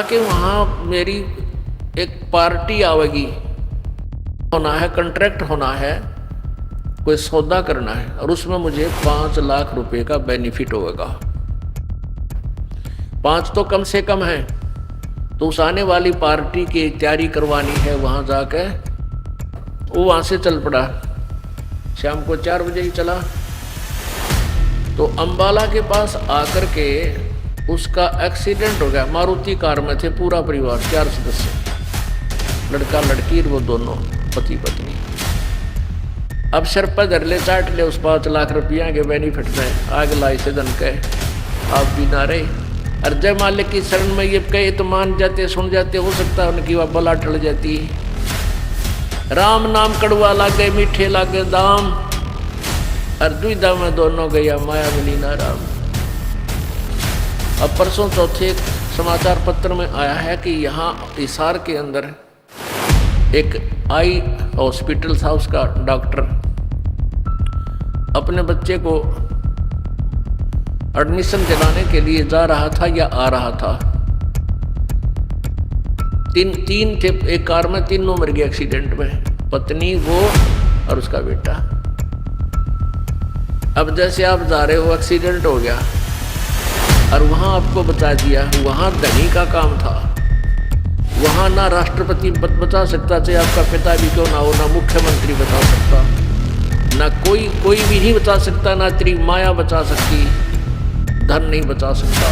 कि वहाँ मेरी एक पार्टी आवेगी, होना है, कॉन्ट्रैक्ट होना है, कोई सौदा करना है और उसमें मुझे 5 लाख रुपए का बेनिफिट होगा। 5 तो कम से कम है, तो उस आने वाली पार्टी की तैयारी करवानी है। वहाँ जाकर वो वहाँ से चल पड़ा, शाम को 4 बजे ही चला। तो अंबाला के पास आकर के उसका एक्सीडेंट हो गया। मारुति कार में थे पूरा परिवार, 4 सदस्य, लड़का लड़की, वो दोनों पति पत्नी। अब सर पर धर ले, चाट ले उस 5 लाख रुपया के बेनिफिट में, आग लाई से धन कहे आप भी ना रहे। और जय मालिक की शरण में ये कहे तो मान जाते, सुन जाते, हो सकता है उनकी वह बला टल जाती। राम नाम कड़वा लागे, मीठे लागे दाम, और दुविधा में दोनों गया माया मिली ना राम। अब परसों चौथे समाचार पत्र में आया है कि यहाँ हिसार के अंदर एक आई हॉस्पिटल था, उसका डॉक्टर अपने बच्चे को एडमिशन दिलाने के लिए जा रहा था या आ रहा था। तीन थे एक कार में, तीनों मर गए एक्सीडेंट में, पत्नी, वो और उसका बेटा। अब जैसे आप जा रहे हो, एक्सीडेंट हो गया और वहां आपको बता दिया, वहां धनी का काम था। वहां ना राष्ट्रपति बचा सकता, चाहे आपका पिता भी क्यों ना हो, ना मुख्यमंत्री बचा सकता, ना कोई भी नहीं बचा सकता, ना तेरी माया बचा सकती, धन नहीं बचा सकता,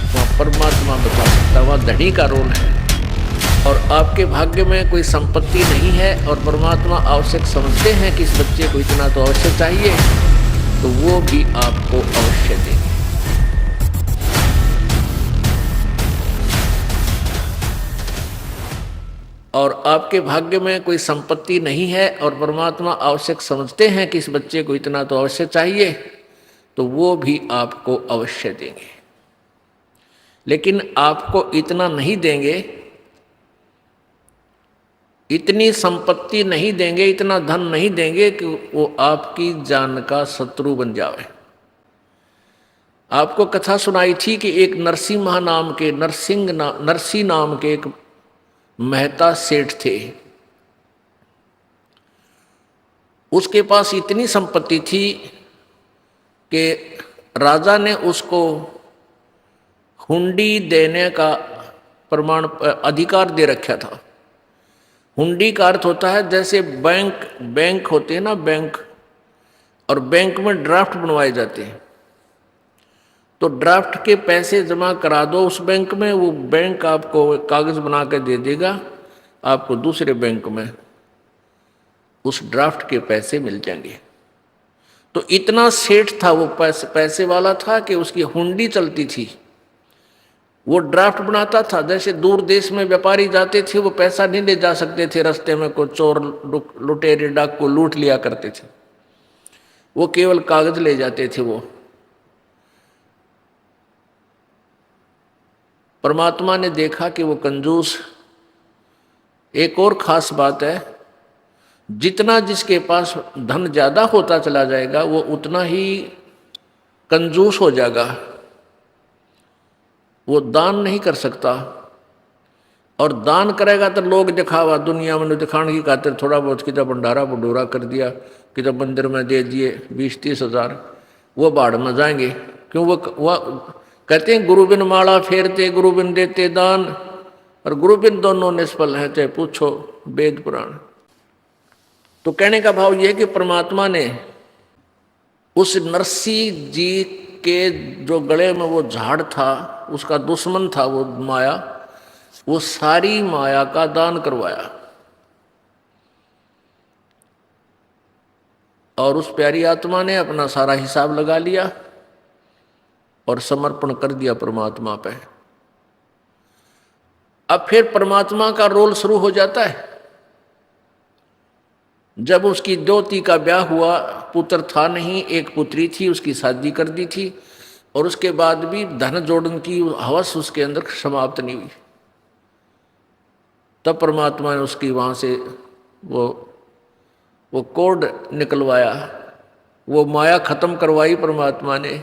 वहाँ परमात्मा बचा सकता। वहाँ धनी का रोल है। और आपके भाग्य में कोई संपत्ति नहीं है और परमात्मा आवश्यक समझते हैं कि इस बच्चे को इतना तो अवश्य चाहिए, तो वो भी आपको अवश्य देंगे। और आपके भाग्य में कोई संपत्ति नहीं है और परमात्मा आवश्यक समझते हैं कि इस बच्चे को इतना तो अवश्य चाहिए, तो वो भी आपको अवश्य देंगे। लेकिन आपको इतना नहीं देंगे, इतनी संपत्ति नहीं देंगे, इतना धन नहीं देंगे कि वो आपकी जान का शत्रु बन जाए। आपको कथा सुनाई थी कि एक नरसी नाम के एक मेहता सेठ थे। उसके पास इतनी संपत्ति थी कि राजा ने उसको हुंडी देने का प्रमाण अधिकार दे रखा था। हुंडी का अर्थ होता है जैसे बैंक होते हैं ना, बैंक, और बैंक में ड्राफ्ट बनवाए जाते हैं। तो ड्राफ्ट के पैसे जमा करा दो उस बैंक में, वो बैंक आपको कागज बना कर दे देगा, आपको दूसरे बैंक में उस ड्राफ्ट के पैसे मिल जाएंगे। तो इतना सेठ था वो, पैसे वाला था कि उसकी हुंडी चलती थी। वो ड्राफ्ट बनाता था, जैसे दूर देश में व्यापारी जाते थे, वो पैसा नहीं ले जा सकते थे, रास्ते में कोई चोर लुटेरे डाकू लूट लिया करते थे, वो केवल कागज ले जाते थे। वो परमात्मा ने देखा कि वो कंजूस। एक और खास बात है, जितना जिसके पास धन ज्यादा होता चला जाएगा वो उतना ही कंजूस हो जाएगा, वो दान नहीं कर सकता। और दान करेगा तो लोग दिखावा, दुनिया में दिखाने की खातिर थोड़ा बहुत कितना भंडारा भंडूरा कर दिया, कितना मंदिर में दे दिए 20-30 हज़ार, वो बाढ़ में जाएंगे। क्यों? वो कहते हैं गुरु बिन माला फेरते, गुरु बिन देते दान, और गुरु बिन दोनों निष्फल हैं, चाहे पूछो वेद पुराण। तो कहने का भाव यह कि परमात्मा ने उस नरसी जी के जो गले में वो झाड़ था, उसका दुश्मन था वो माया, वो सारी माया का दान करवाया। और उस प्यारी आत्मा ने अपना सारा हिसाब लगा लिया और समर्पण कर दिया परमात्मा पे। अब फिर परमात्मा का रोल शुरू हो जाता है। जब उसकी द्योती का ब्याह हुआ, पुत्र था नहीं, एक पुत्री थी, उसकी शादी कर दी थी, और उसके बाद भी धन जोड़न की हवस उसके अंदर समाप्त नहीं हुई। तब परमात्मा ने उसकी वहाँ से वो कोड निकलवाया, वो माया खत्म करवाई परमात्मा ने।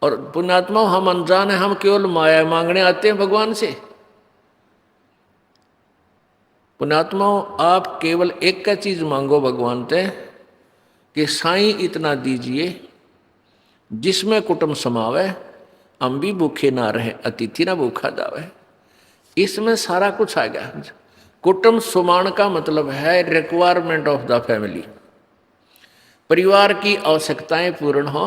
और पुण्यात्मा, हम अनजान है, हम केवल माया मांगने आते हैं भगवान से। पुण्यात्माओं, आप केवल एक का चीज मांगो भगवान से कि साईं इतना दीजिए जिसमें कुटुंब समावे, हम भी भूखे ना रहे, अतिथि ना भूखा जावे। इसमें सारा कुछ आ गया। कुटुंब सुमाण का मतलब है रिक्वायरमेंट ऑफ द फैमिली, परिवार की आवश्यकताएं पूर्ण हो,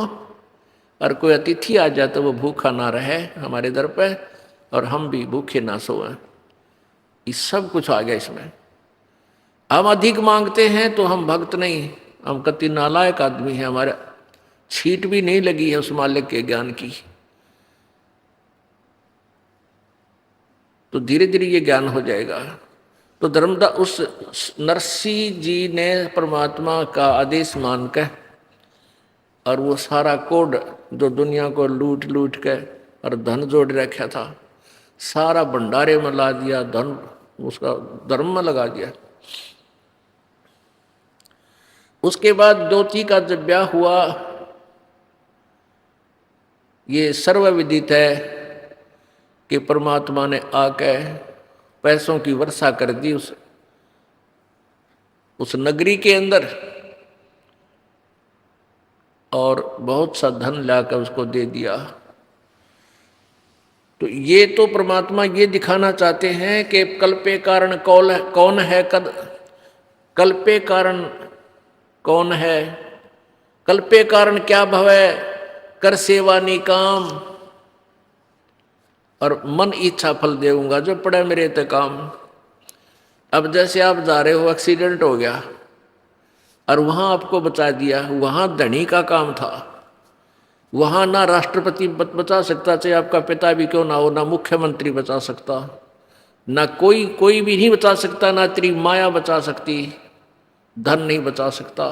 और कोई अतिथि आ जाए तो वो भूखा ना रहे हमारे दर पे, और हम भी भूखे ना सोएं। ये सब कुछ आ गया इसमें। हम अधिक मांगते हैं तो हम भक्त नहीं, हम कति नालायक आदमी हैं, हमारे छीट भी नहीं लगी है उस मालिक के ज्ञान की। तो धीरे धीरे ये ज्ञान हो जाएगा। तो धर्मदास उस नरसिंह जी ने परमात्मा का आदेश मान के, और वो सारा कोड जो दुनिया को लूट लूट के और धन जोड़ रखा था, सारा भंडारे में ला दिया, धन उसका धर्म में लगा दिया। उसके बाद द्योति का जब ब्याह हुआ, ये सर्वविदित है कि परमात्मा ने आके पैसों की वर्षा कर दी उस नगरी के अंदर, और बहुत सा धन लाकर उसको दे दिया। तो ये तो परमात्मा ये दिखाना चाहते हैं कि कल्पे कारण कौन है, कल्पे कारण कौन है, कल्पे कारण क्या भवे, कर सेवा निकाम, और मन इच्छा फल देऊंगा जो पड़े मेरे ते काम। अब जैसे आप जा रहे हो, एक्सीडेंट हो गया और वहां आपको बचा दिया, वहां धनी का काम था, वहां ना राष्ट्रपति बचा सकता, चाहे आपका पिता भी क्यों ना हो, ना मुख्यमंत्री बचा सकता, ना कोई भी नहीं बचा सकता, ना तेरी माया बचा सकती, धन नहीं बचा सकता,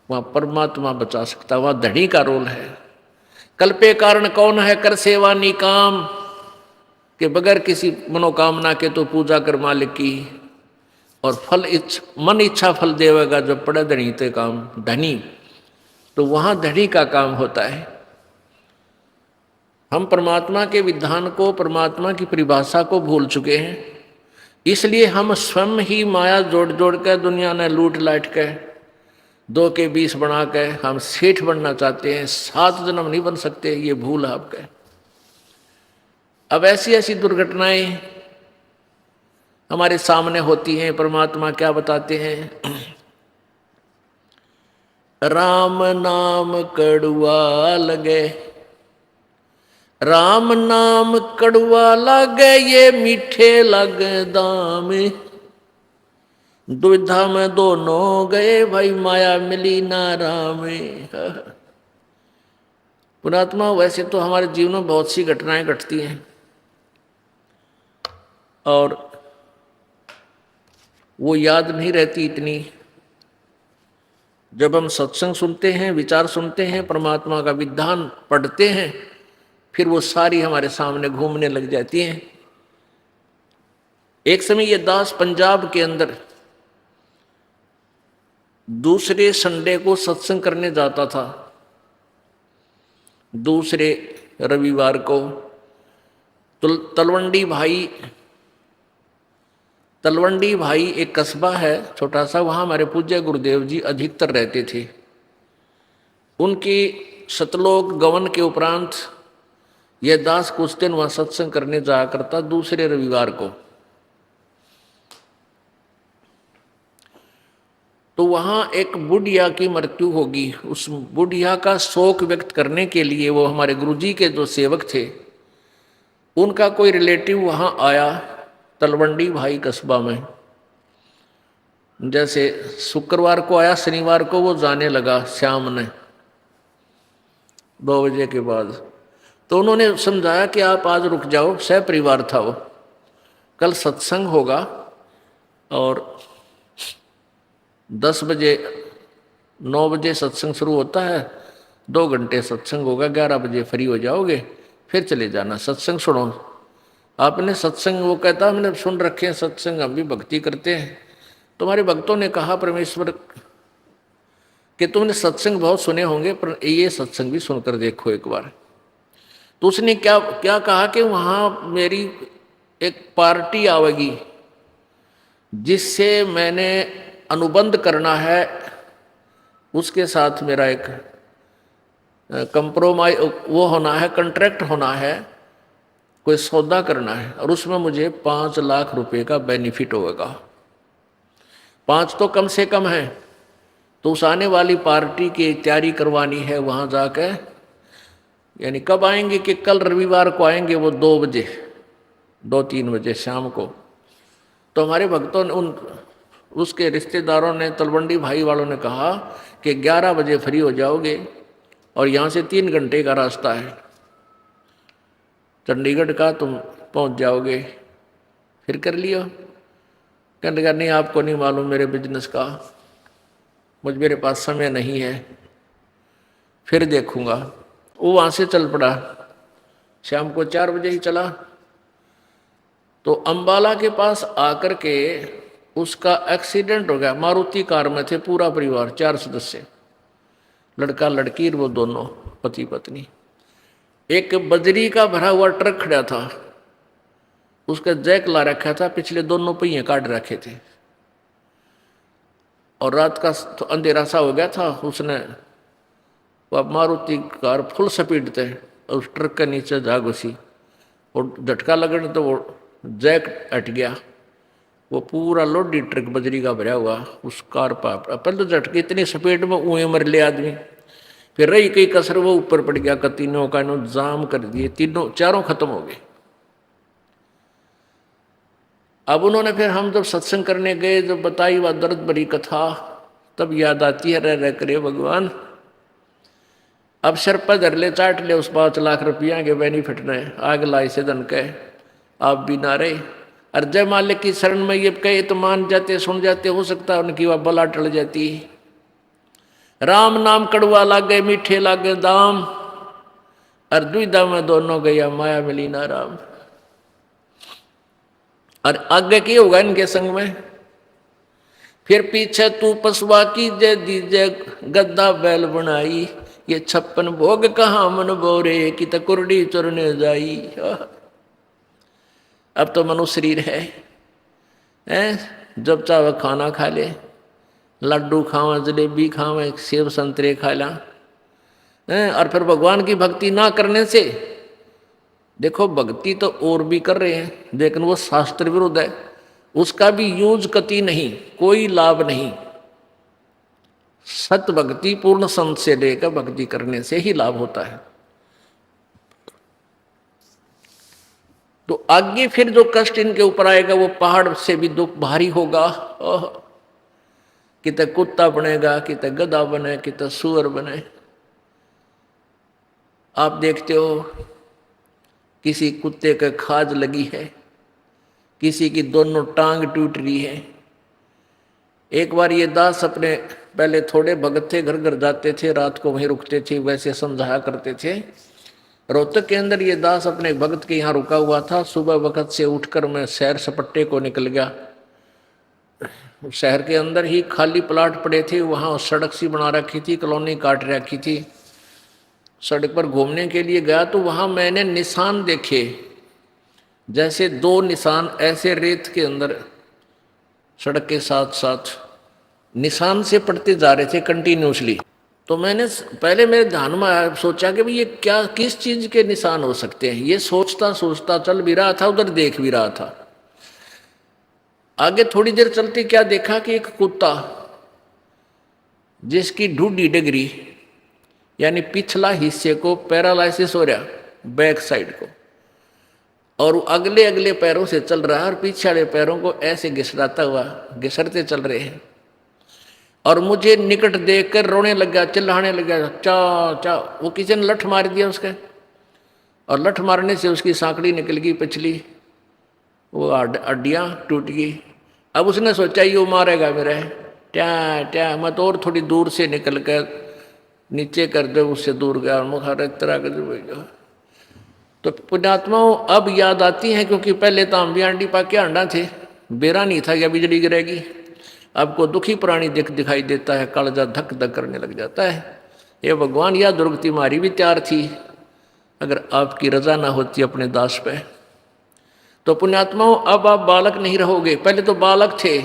वहां परमात्मा बचा सकता, वहां धनी का रोल है। कल्पे कारण कौन है, कर सेवा निकाम, के बगैर किसी मनोकामना के तो पूजा कर मालिक की, और मन इच्छा फल देवेगा जो पड़े धनी ते काम, धनी। तो वहां धनी का काम होता है। हम परमात्मा के विधान को, परमात्मा की परिभाषा को भूल चुके हैं, इसलिए हम स्वयं ही माया जोड़ जोड़ कर दुनिया ने लूट लाट के 2 के 20 बना के हम सेठ बनना चाहते हैं। 7 जन्म नहीं बन सकते, ये भूल है आपके। अब ऐसी ऐसी दुर्घटनाएं हमारे सामने होती हैं। परमात्मा क्या बताते हैं, राम नाम कड़ुआ लगे, राम नाम कड़ुआ लगे, ये मीठे लगे दाम, दुविधा में दोनों गए, भाई माया मिली ना राम। पुणात्मा, वैसे तो हमारे जीवन में बहुत सी घटनाएं घटती हैं, और वो याद नहीं रहती इतनी। जब हम सत्संग सुनते हैं, विचार सुनते हैं, परमात्मा का विधान पढ़ते हैं, फिर वो सारी हमारे सामने घूमने लग जाती हैं। एक समय ये दास पंजाब के अंदर दूसरे संडे को सत्संग करने जाता था। दूसरे रविवार को तलवंडी भाई एक कस्बा है छोटा सा, वहाँ हमारे पूज्य गुरुदेव जी अधिकतर रहते थे। उनकी सतलोक गवन के उपरांत यह दास कुछ दिन वहाँ सत्संग करने जाया करता दूसरे रविवार को। तो वहाँ एक बुढ़िया की मृत्यु होगी। उस बुढ़िया का शोक व्यक्त करने के लिए वो हमारे गुरुजी के जो सेवक थे, उनका कोई रिलेटिव वहाँ आया तलवंडी भाई कस्बा में। जैसे शुक्रवार को आया, शनिवार को वो जाने लगा शाम ने 2 बजे के बाद। तो उन्होंने समझाया कि आप आज रुक जाओ, सह परिवार था वो, कल सत्संग होगा और 10 बजे 9 बजे सत्संग शुरू होता है, 2 घंटे सत्संग होगा, 11 बजे फ्री हो जाओगे, फिर चले जाना, सत्संग सुनो। आपने सत्संग, वो कहता हमने सुन रखे हैं सत्संग, हम भी भक्ति करते हैं। तुम्हारे भक्तों ने कहा परमेश्वर कि तुमने सत्संग बहुत सुने होंगे, पर ये सत्संग भी सुनकर देखो एक बार। तो उसने क्या कहा कि वहाँ मेरी एक पार्टी आवेगी जिससे मैंने अनुबंध करना है उसके साथ मेरा एक कंप्रोमाइज वो होना है, कंट्रैक्ट होना है, कोई सौदा करना है, और उसमें मुझे 5 लाख रुपए का बेनिफिट होगा। 5 तो कम से कम है। तो उस आने वाली पार्टी की तैयारी करवानी है वहाँ जाकर। यानी कब आएंगे कि कल रविवार को आएंगे वो 2 बजे, 2-3 बजे शाम को। तो हमारे भक्तों ने उसके रिश्तेदारों ने, तलवंडी भाई वालों ने कहा कि 11 बजे फ्री हो जाओगे और यहाँ से 3 घंटे का रास्ता है चंडीगढ़ का, तुम पहुँच जाओगे। फिर कर लियो। कहने लगा नहीं आपको नहीं मालूम मेरे बिजनेस का, मेरे पास समय नहीं है, फिर देखूंगा। वो वहाँ से चल पड़ा, शाम को 4 बजे ही चला। तो अंबाला के पास आकर के उसका एक्सीडेंट हो गया। मारुति कार में थे पूरा परिवार, 4 सदस्य, लड़का लड़की और वो दोनों पति पत्नी। एक बजरी का भरा हुआ ट्रक खड़ा था, उसका जैक ला रखा था, पिछले दोनों पहिए काट रखे थे। और रात का तो अंधेरा सा हो गया था। उसने वो मारुति कार फुल स्पीड थे, उस ट्रक के नीचे जा घुसी और झटका लगने तो वो जैक हट गया। वो पूरा लोडी ट्रक बजरी का भरा हुआ उस कार पर। पहले तो झटके इतनी स्पीड में ऊँए मर ले आदमी, फिर रही कई कसर वो ऊपर पड़ गया। तीनों का जाम कर दिए, चारों खत्म हो गए। अब उन्होंने फिर हम जब सत्संग करने गए, जब बताई वह दर्द भरी कथा, तब याद आती है रह करे भगवान अब सर पर धर ले, चाट ले उस 5 लाख रुपया के बेनिफिट ने, आग लाई से धन के आप भी ना रहे। और जय मालिक की शरण में ये कहे तो मान जाते, सुन जाते, हो सकता है उनकी वह बला टल जाती। राम नाम कड़वा लागे मीठे लागे दाम, और दुविधा में दोनों गया माया मिली ना राम। और आगे की होगा इनके संग में, फिर पीछे तू पसवा की जय दीजे गद्दा बैल बनाई, ये 56 भोग कहाँ मन बोरे की तकुरडी चुरने जाई। अब तो मनुष्य शरीर है, जब चाहे खाना खा ले, लड्डू खावा, जलेबी खावा, सेब संतरे खा ला। और फिर भगवान की भक्ति ना करने से, देखो भक्ति तो और भी कर रहे हैं लेकिन वो शास्त्र विरुद्ध है, उसका भी यूज कति नहीं, कोई लाभ नहीं। सत भक्ति पूर्ण संत से लेकर भक्ति करने से ही लाभ होता है। तो आगे फिर जो कष्ट इनके ऊपर आएगा वो पहाड़ से भी दुख भारी होगा। किते कुत्ता बनेगा, किते गधा बने, किते सुअर बने। आप देखते हो किसी कुत्ते के खाज लगी है, किसी की दोनों टांग टूट रही है। एक बार ये दास अपने, पहले थोड़े भगत थे, घर घर जाते थे, रात को वहीं रुकते थे, वैसे समझाया करते थे। रोहतक के अंदर ये दास अपने भगत के यहाँ रुका हुआ था। सुबह वक्त से उठकर मैं सैर सपट्टे को निकल गया। शहर के अंदर ही खाली प्लाट पड़े थे, वहाँ सड़क सी बना रखी थी, कॉलोनी काट रखी थी। सड़क पर घूमने के लिए गया तो वहाँ मैंने निशान देखे, जैसे 2 निशान ऐसे रेत के अंदर सड़क के साथ साथ निशान से पड़ते जा रहे थे कंटिन्यूसली। तो मैंने पहले मेरे ध्यान में आया, सोचा कि भाई ये क्या, किस चीज के निशान हो सकते हैं। ये सोचता सोचता चल भी रहा था, उधर देख भी रहा था। आगे थोड़ी देर चलते क्या देखा कि एक कुत्ता जिसकी ढूढ़ी डगरी यानी पिछला हिस्से को पैरालाइसिस हो रहा, बैक साइड को, और अगले अगले पैरों से चल रहा है और पीछे वाले पैरों को ऐसे घिसराता हुआ घिसरते चल रहे हैं। और मुझे निकट देखकर रोने लग गया, चिल्लाने लग गया, चा चा। वो किसी ने लठ मार दिया उसके, और लठ मारने से उसकी सांकड़ी निकल गई पिछली, वो हड्डियाँ टूट गई। अब उसने सोचा ये मारेगा मेरे, क्या क्या। मैं तो और थोड़ी दूर से निकल कर नीचे कर दे, उससे दूर गया, मुखार तरह कर। तो पुण्यात्माओं अब याद आती हैं, क्योंकि पहले तो हम भी आंडी पाके अंडा थे, बेरा नहीं था क्या बिजली गिरेगी। अब को दुखी प्राणी दिखाई देता है, कालजा धक धक करने लग जाता है। ये भगवान, या दुर्गति मारी भी तैयार थी अगर आपकी रजा ना होती अपने दास पे। तो पुण्यात्माओं, अब आप बालक नहीं रहोगे। पहले तो बालक थे,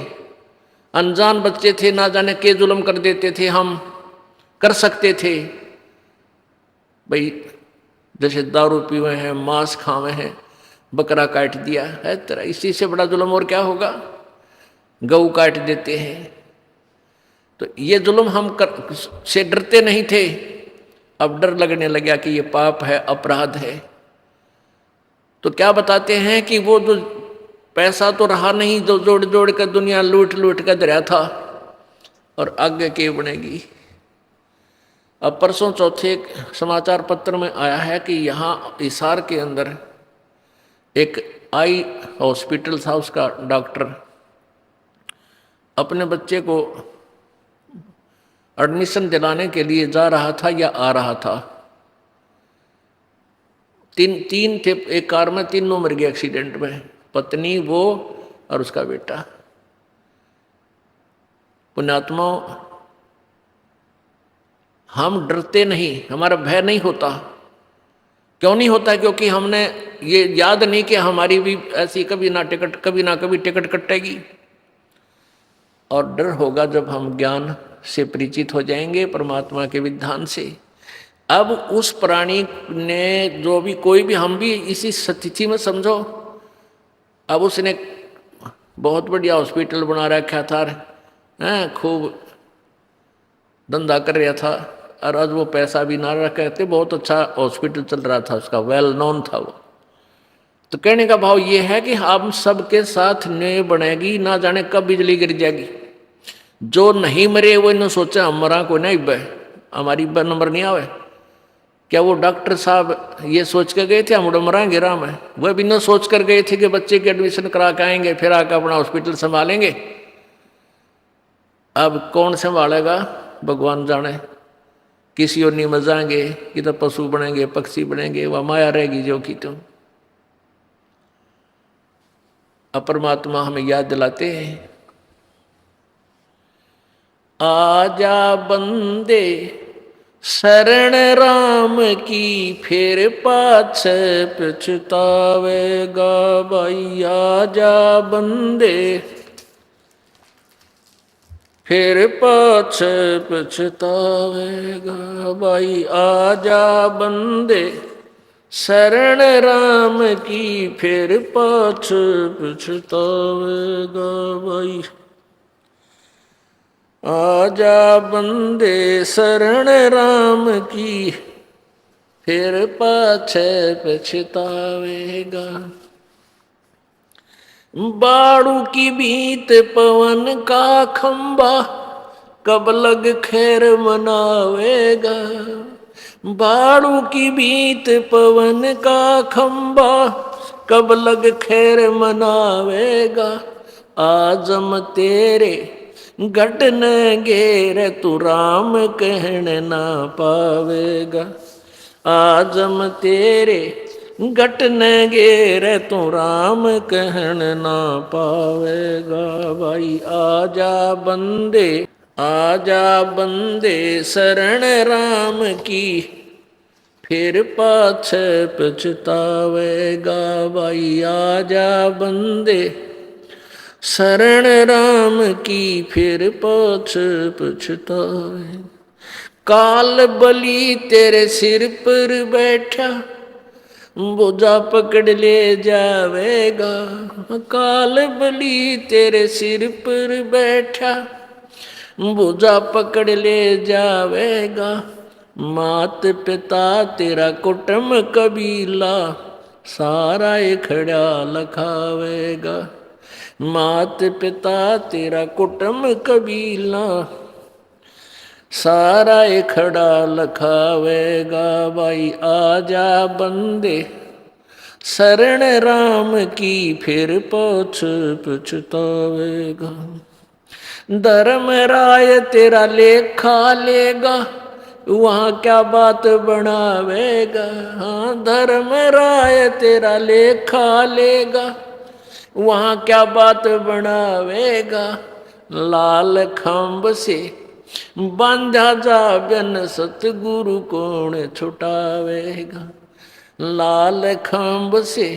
अनजान बच्चे थे, ना जाने के जुल्म कर देते थे, हम कर सकते थे भाई। जैसे दारू पीवे हैं, मांस खावे हैं, बकरा काट दिया है तेरा, इसी से बड़ा जुल्म और क्या होगा। गऊ काट देते हैं। तो ये जुल्म हम से डरते नहीं थे, अब डर लगने लगा कि ये पाप है, अपराध है। तो क्या बताते हैं कि वो जो पैसा तो रहा नहीं, जो जोड़ जोड़ कर दुनिया लूट लूट कर दरिया था, और आगे के बनेगी। अब परसों चौथे एक समाचार पत्र में आया है कि यहाँ हिसार के अंदर एक आई हॉस्पिटल था, उसका डॉक्टर अपने बच्चे को एडमिशन दिलाने के लिए जा रहा था या आ रहा था। तीन थे एक कार में, तीनों मर गए एक्सीडेंट में, पत्नी, वो और उसका बेटा। पुण्यात्मा, हम डरते नहीं, हमारा भय नहीं होता। क्यों नहीं होता? क्योंकि हमने ये याद नहीं कि हमारी भी ऐसी कभी ना कभी टिकट कटेगी। और डर होगा जब हम ज्ञान से परिचित हो जाएंगे, परमात्मा के विधान से। अब उस प्राणी ने जो भी, कोई भी, हम भी इसी स्थिति में समझो। अब उसने बहुत बढ़िया हॉस्पिटल बना रखा था, खूब धंधा कर रहा था, और आज वो पैसा भी ना रखे थे, बहुत अच्छा हॉस्पिटल चल रहा था उसका, वेल नोन था वो। तो कहने का भाव ये है कि हम सबके साथ न्याय बनेगी, ना जाने कब बिजली गिर जाएगी। जो नहीं मरे वो इन्होंने सोचा हम मरा को नहीं, हमारी नंबर नहीं आवे। क्या वो डॉक्टर साहब ये सोच कर गए थे हम मरांगे राम है? वह भी न सोच कर गए थे कि बच्चे की एडमिशन करा के आएंगे, फिर आकर अपना हॉस्पिटल संभालेंगे। अब कौन संभालेगा भगवान जाने। किसी और नहीं मजाएंगे, किधर पशु बनेंगे, पक्षी बनेंगे, वह माया रहेगी जो कि तुम। अपरमात्मा हमें याद दिलाते हैं, आजा बंदे शरण राम की, फिर पाछे पछतावेगा भाई। आजा बंदे फिर पाछे पछतावेगा भाई। आजा बंदे शरण राम की, फिर पाछे पछतावेगा भाई। आजा बंदे शरण राम की, फिर पाछे पछतावेगा। बाड़ू की बीत पवन का खंबा, कब लग खैर मनावेगा। बाड़ू की बीत पवन का खंबा, कब लग खैर मनावेगा। आजम तेरे घटन घेर, तू राम कहन ना पावेगा। आजम तेरे घटन घेर, तू राम कहन ना पावेगा भाई। आजा बंदे, आजा बंदे शरण राम की, फिर पाछे पछतावेगा भाई। आजा बंदे शरण राम की, फिर पाछे पछतावे। काल बलि तेरे सिर पर बैठा, बोझा पकड़ ले जावेगा। काल बलि तेरे सिर पर बैठा, बोझा पकड़ ले जावेगा। मात पिता तेरा कुटुंब कबीला, सारा खड़ा लखावेगा। मात पिता तेरा कुटुंब कबीला, सारा खड़ा लखावेगा भाई। आजा बंदे शरण राम की, फिर पाछे पछतावेगा। धर्म राय तेरा लेखा लेगा, वहाँ क्या बात बनावेगा। हाँ, धर्म राय तेरा लेखा लेगा, वहाँ क्या बात बनावेगा। लाल खंभ से बांधा जा बिन, सतगुरु कौन छुटावेगा। लाल खंभ से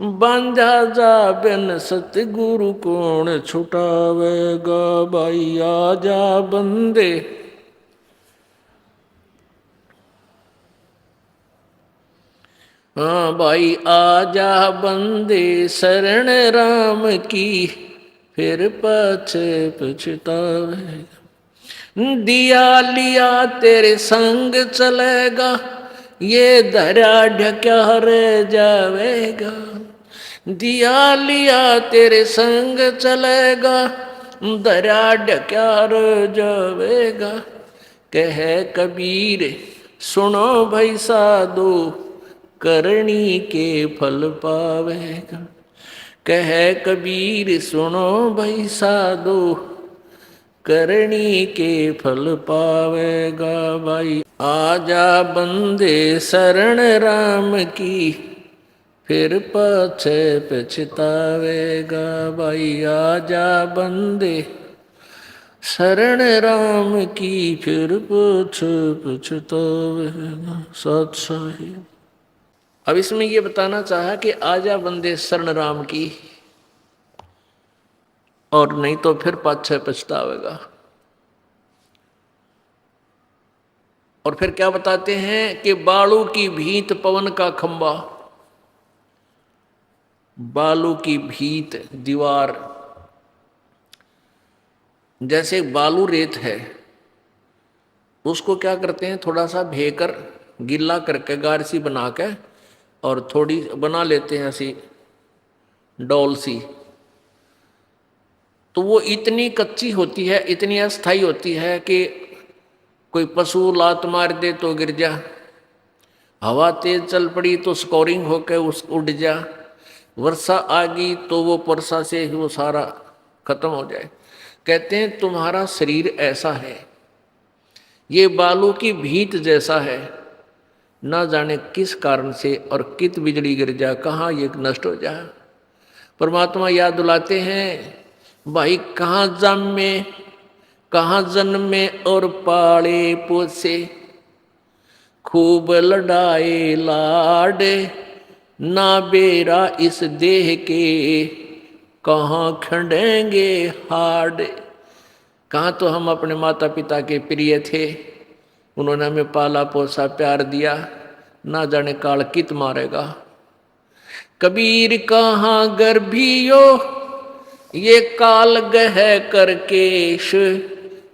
बांधा जा बिन सतगुरु कौन छुटावेगा, भाई आजा बंदे। हाँ भाई आजा बंदे शरण राम की, फिर पाछे पछतावेगा। दिया लिया तेरे संग चलेगा, ये धरा ढक्या रह जावेगा। दिया लिया तेरे संग चलेगा, धरा ढक्या रह जावेगा। कह कबीर सुनो भाई साधो, करनी के फल पावेगा। कह कबीर सुनो भाई साधो, करनी के फल पावेगा। भाई आजा बंदे शरण राम की, फिर पाछे पछतावेगा। भाई आजा बंदे शरण राम की, फिर पाछे पछतावेगा। सत साहिब। अब इसमें ये बताना चाहा कि आजा बंदे शरण राम की, और नहीं तो फिर पाछे पछतावेगा। और फिर क्या बताते हैं कि बालू की भीत पवन का खंबा। बालू की भीत दीवार, जैसे बालू रेत है, उसको क्या करते हैं, थोड़ा सा भेकर गिल्ला करके गारसी बना के और थोड़ी बना लेते हैं ऐसी डोल सी, तो वो इतनी कच्ची होती है, इतनी अस्थाई होती है कि कोई पशु लात मार दे तो गिर जा, हवा तेज चल पड़ी तो स्कोरिंग होकर उस उड़ जा, वर्षा आ गई तो वो वर्षा से ही वो सारा खत्म हो जाए। कहते हैं तुम्हारा शरीर ऐसा है, ये बालू की भीत जैसा है, ना जाने किस कारण से और कित बिजली गिर जा, कहाँ ये नष्ट हो जा। परमात्मा याद दिलाते हैं, भाई कहाँ जन्मे कहाँ जन्मे और पाले पोसे, खूब लड़ाए लाडे, ना बेरा इस देह के, कहाँ खंडेंगे हाड। कहाँ तो हम अपने माता पिता के प्रिय थे, उन्होंने हमें पाला पोसा प्यार दिया, ना जाने काल कित मारेगा। कबीर कहाँ गर्भियो ये काल गह करकेश,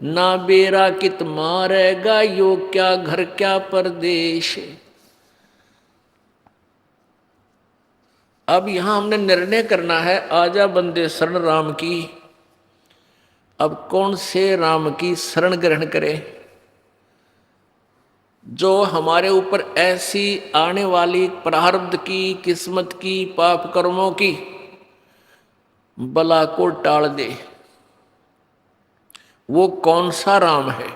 ना बेरा कित मारेगा यो क्या घर क्या परदेश। अब यहां हमने निर्णय करना है, आजा बंदे शरण राम की। अब कौन से राम की शरण ग्रहण करें जो हमारे ऊपर ऐसी आने वाली प्रारब्ध की, किस्मत की, पाप कर्मों की बला को टाल दे। वो कौन सा राम है?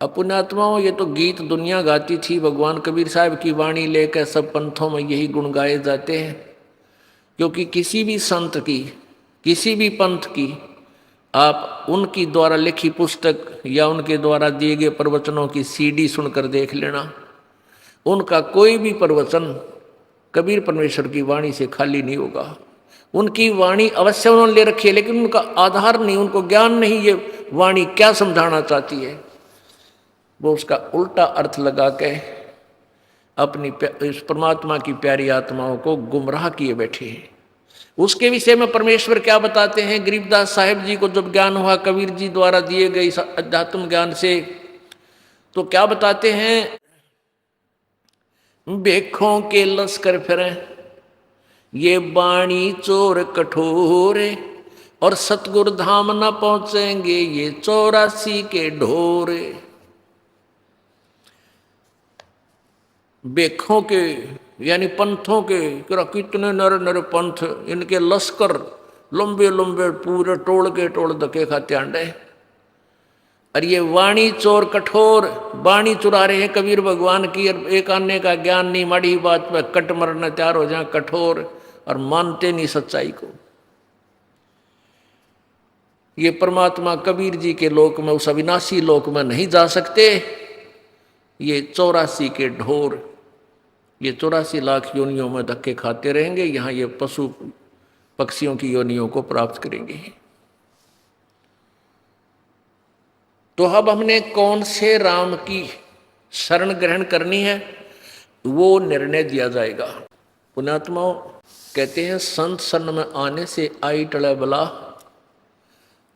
अपनात्माओं, ये तो गीत दुनिया गाती थी, भगवान कबीर साहब की वाणी लेकर सब पंथों में यही गुण गाए जाते हैं। क्योंकि किसी भी संत की, किसी भी पंथ की, आप उनकी द्वारा लिखी पुस्तक या उनके द्वारा दिए गए प्रवचनों की सीडी सुनकर देख लेना, उनका कोई भी प्रवचन कबीर परमेश्वर की वाणी से खाली नहीं होगा। उनकी वाणी अवश्य उन्होंने ले रखी है, लेकिन उनका आधार नहीं, उनको ज्ञान नहीं ये वाणी क्या समझाना चाहती है। वो उसका उल्टा अर्थ लगा के अपनी इस परमात्मा की प्यारी आत्माओं को गुमराह किए बैठे हैं। उसके विषय में परमेश्वर क्या बताते हैं? गरीबदास साहिब जी को जब ज्ञान हुआ कबीर जी द्वारा दिए गए इस अध्यात्म ज्ञान से, तो क्या बताते हैं? बेखों के लश्कर फिरें, ये बाणी चोर कठोरे, और सतगुरु धाम न पहुंचेंगे ये 84 के ढोरे। बेखों के यानी पंथों के, कितने नर नर पंथ, इनके लश्कर लंबे लंबे पूरे टोल के टोल धके खाते आंडे। और ये वाणी चोर कठोर, वाणी चुरा रहे हैं कबीर भगवान की, और एक आने का ज्ञान नहीं, माड़ी बात पे कट मरने तैयार हो जाए कठोर, और मानते नहीं सच्चाई को। ये परमात्मा कबीर जी के लोक में, उस अविनाशी लोक में नहीं जा सकते। ये 84 के ढोर, ये 84 लाख योनियों में धक्के खाते रहेंगे, यहाँ ये पशु पक्षियों की योनियों को प्राप्त करेंगे। तो अब हमने कौन से राम की शरण ग्रहण करनी है वो निर्णय दिया जाएगा। पुण्यात्माओं कहते हैं संत शरण में आने से आई टले बला,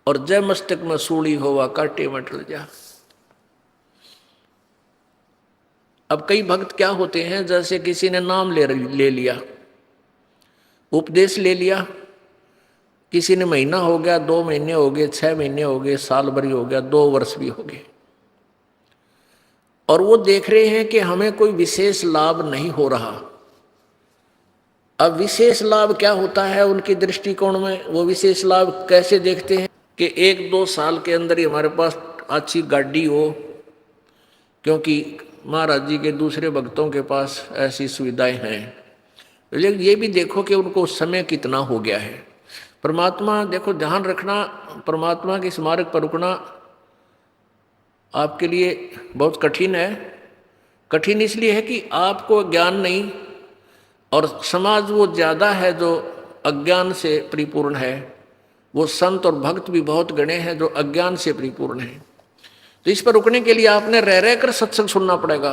और जय मस्तक में सूली होवा काटे में टल जा। अब कई भक्त क्या होते हैं, जैसे किसी ने नाम ले लिया, उपदेश ले लिया, किसी ने महीना हो गया, 2 महीने हो गए, 6 महीने हो गए, साल भर हो गया, 2 वर्ष भी हो गए, और वो देख रहे हैं कि हमें कोई विशेष लाभ नहीं हो रहा। अब विशेष लाभ क्या होता है उनकी दृष्टिकोण में, वो विशेष लाभ कैसे देखते हैं कि 1-2 साल के अंदर ही हमारे पास अच्छी गाड़ी हो, क्योंकि महाराज जी के दूसरे भक्तों के पास ऐसी सुविधाएं हैं। लेकिन ये भी देखो कि उनको समय कितना हो गया है। परमात्मा देखो, ध्यान रखना, परमात्मा के स्मारक पर रुकना आपके लिए बहुत कठिन है। कठिन इसलिए है कि आपको ज्ञान नहीं, और समाज वो ज़्यादा है जो अज्ञान से परिपूर्ण है। वो संत और भक्त भी बहुत गणे हैं जो अज्ञान से परिपूर्ण हैं। तो इस पर रुकने के लिए आपने रह कर सत्संग सुनना पड़ेगा।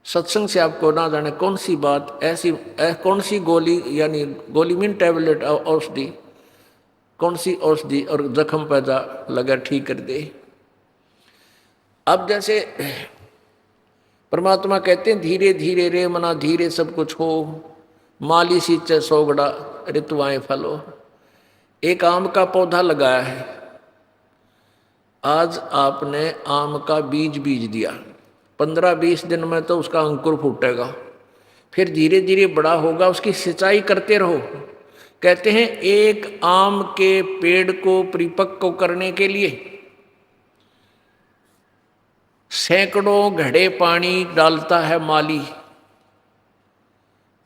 सत्संग से आपको ना जाने कौन सी बात ऐसी, कौन सी गोली, यानी गोली मीन टैबलेट औषधि, कौन सी औषधि और जख्म पैदा लगा ठीक कर दे। अब जैसे परमात्मा कहते हैं धीरे धीरे रे मना धीरे सब कुछ हो, माली सींचे सोगड़ा ऋतुआएं फलो। एक आम का पौधा लगाया है, आज आपने आम का बीज दिया, 15-20 दिन में तो उसका अंकुर फूटेगा, फिर धीरे धीरे बड़ा होगा, उसकी सिंचाई करते रहो। कहते हैं एक आम के पेड़ को परिपक्व करने के लिए सैकड़ों घड़े पानी डालता है माली,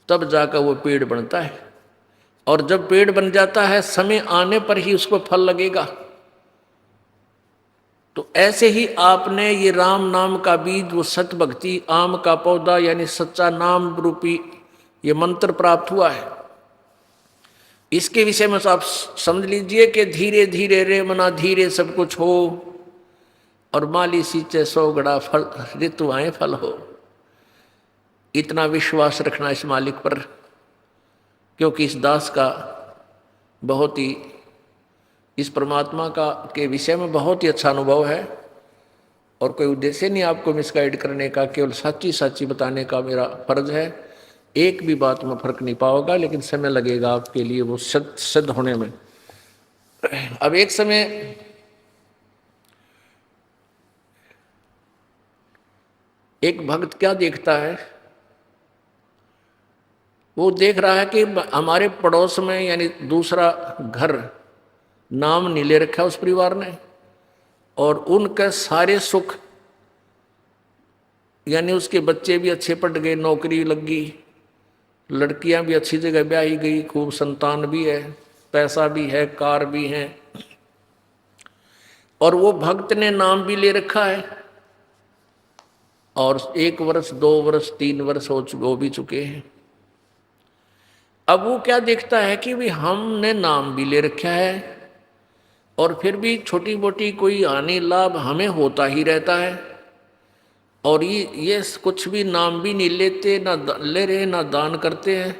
तब जाकर वो पेड़ बनता है। और जब पेड़ बन जाता है समय आने पर ही उसको फल लगेगा। तो ऐसे ही आपने ये राम नाम का बीज, वो सत भक्ति आम का पौधा यानी सच्चा नाम रूपी ये मंत्र प्राप्त हुआ है। इसके विषय में आप समझ लीजिए कि धीरे धीरे रे मना धीरे सब कुछ हो, और माली सींचे सोगड़ा फल ऋतुआएं फल हो। इतना विश्वास रखना इस मालिक पर, क्योंकि इस दास का बहुत ही, इस परमात्मा का के विषय में बहुत ही अच्छा अनुभव है। और कोई उद्देश्य नहीं आपको मिसगाइड करने का, केवल सच्ची सच्ची बताने का मेरा फर्ज है। एक भी बात में फर्क नहीं पाओगा, लेकिन समय लगेगा आपके लिए वो सिद्ध होने में। अब एक समय एक भक्त क्या देखता है, वो देख रहा है कि हमारे पड़ोस में यानी दूसरा घर नाम नहीं ले रखा उस परिवार ने, और उनके सारे सुख, यानी उसके बच्चे भी अच्छे पढ़ गए, नौकरी लग गई, लड़कियां भी अच्छी जगह ब्याही गई, खूब संतान भी है, पैसा भी है, कार भी है, और वो भक्त ने नाम भी ले रखा है, और 1 वर्ष 2 वर्ष 3 वर्ष हो भी चुके हैं। अब वो क्या देखता है कि भी हमने नाम भी ले रखा है, और फिर भी छोटी मोटी कोई हानि लाभ हमें होता ही रहता है, और ये कुछ भी नाम भी नहीं लेते, ना ले रहे ना दान करते हैं,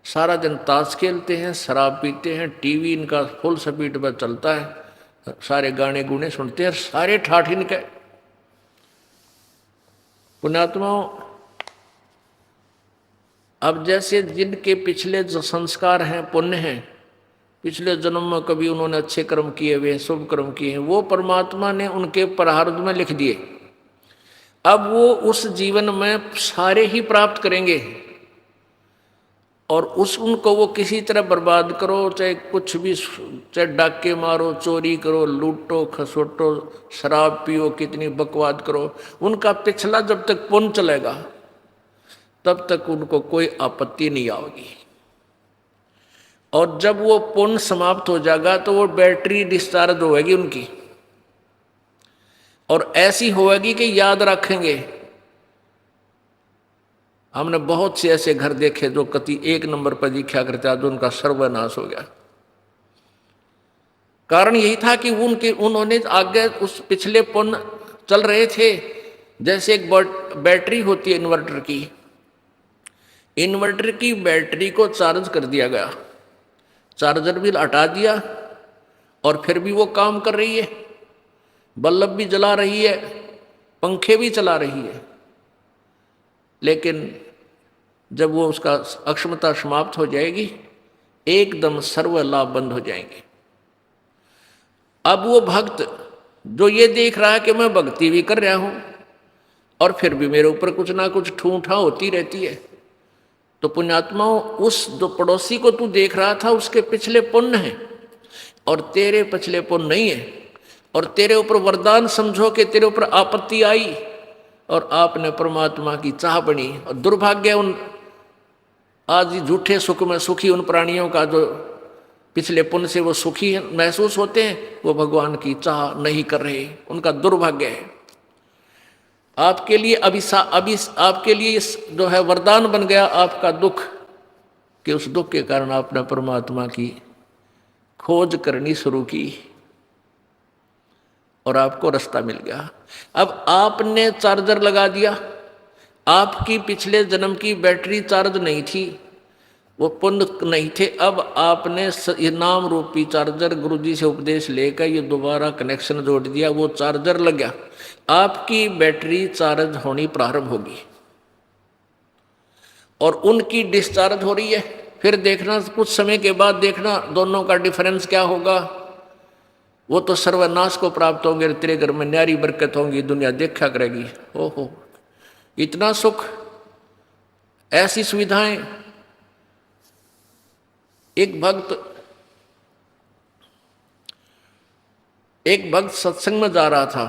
सारा दिन ताश खेलते हैं, शराब पीते हैं, टीवी इनका फुल स्पीड पर चलता है, सारे गाने गुने सुनते हैं, सारे ठाठ इनके। पुण्यात्माओं, अब जैसे जिनके पिछले जो संस्कार हैं, पुण्य हैं, पिछले जन्म में कभी उन्होंने अच्छे कर्म किए हुए, शुभ कर्म किए हैं, वो परमात्मा ने उनके प्रारब्ध में लिख दिए। अब वो उस जीवन में सारे ही प्राप्त करेंगे, और उनको वो किसी तरह बर्बाद करो, चाहे कुछ भी, चाहे डाके मारो, चोरी करो, लूटो खसोटो, शराब पियो, कितनी बकवाद करो, उनका पिछला जब तक पुण्य चलेगा तब तक उनको कोई आपत्ति नहीं आएगी। और जब वो पुण्य समाप्त हो जाएगा तो वो बैटरी डिस्चार्ज होगी उनकी, और ऐसी होगी कि याद रखेंगे हमने बहुत से ऐसे घर देखे जो कति एक नंबर पर दिखा करते, आज उनका सर्वनाश हो गया। कारण यही था कि उन्होंने आगे उस पिछले पुण्य चल रहे थे। जैसे एक बैटरी होती है इन्वर्टर की बैटरी को चार्ज कर दिया गया, चार्जर भी हटा दिया और फिर भी वो काम कर रही है, बल्ब भी जला रही है, पंखे भी चला रही है। लेकिन जब वो उसका अक्षमता समाप्त हो जाएगी, एकदम सर्व लाभ बंद हो जाएंगे। अब वो भक्त जो ये देख रहा है कि मैं भक्ति भी कर रहा हूं और फिर भी मेरे ऊपर कुछ ना कुछ ठूठा होती रहती है, तो पुण्यात्माओं, उस जो पड़ोसी को तू देख रहा था उसके पिछले पुण्य हैं और तेरे पिछले पुण्य नहीं है, और तेरे ऊपर वरदान समझो कि तेरे ऊपर आपत्ति आई और आपने परमात्मा की चाह बनी। और दुर्भाग्य उन आज झूठे सुख में सुखी उन प्राणियों का जो पिछले पुण्य से वो सुखी महसूस होते हैं, वो भगवान की चाह नहीं कर रहे, उनका दुर्भाग्य है। आपके लिए आपके लिए जो है वरदान बन गया आपका दुख, कि उस दुख के कारण आपने परमात्मा की खोज करनी शुरू की और आपको रास्ता मिल गया। अब आपने चार्जर लगा दिया, आपकी पिछले जन्म की बैटरी चार्ज नहीं थी, वो पुण्य नहीं थे। अब आपने ये नाम रूपी चार्जर गुरुजी से उपदेश लेकर ये दोबारा कनेक्शन जोड़ दिया, वो चार्जर लग गया, आपकी बैटरी चार्ज होनी प्रारंभ होगी और उनकी डिस्चार्ज हो रही है। फिर देखना कुछ समय के बाद देखना दोनों का डिफरेंस क्या होगा। वो तो सर्वनाश को प्राप्त होंगे, तेरे घर में न्यारी बरकत होंगी, दुनिया देखा करेगी। ओहो, इतना सुख, ऐसी सुविधाएं। एक भक्त सत्संग में जा रहा था,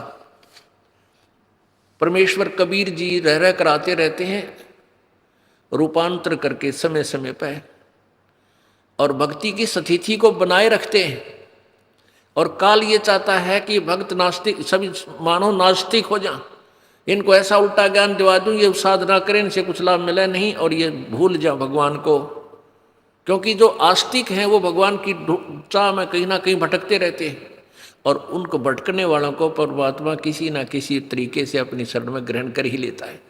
परमेश्वर कबीर जी रह रह कराते रहते हैं रूपांतर करके समय समय पर, और भक्ति की स्थिति को बनाए रखते हैं। और काल ये चाहता है कि भक्त नास्तिक, सभी मानव नास्तिक हो जाएं, इनको ऐसा उल्टा ज्ञान दिवा दूं, ये साधना करें, इनसे कुछ लाभ मिले नहीं और ये भूल जाए भगवान को। क्योंकि जो आस्तिक हैं वो भगवान की चाह में कहीं ना कहीं भटकते रहते हैं, और उनको भटकने वालों को परमात्मा किसी ना किसी तरीके से अपनी शरण में ग्रहण कर ही लेता है।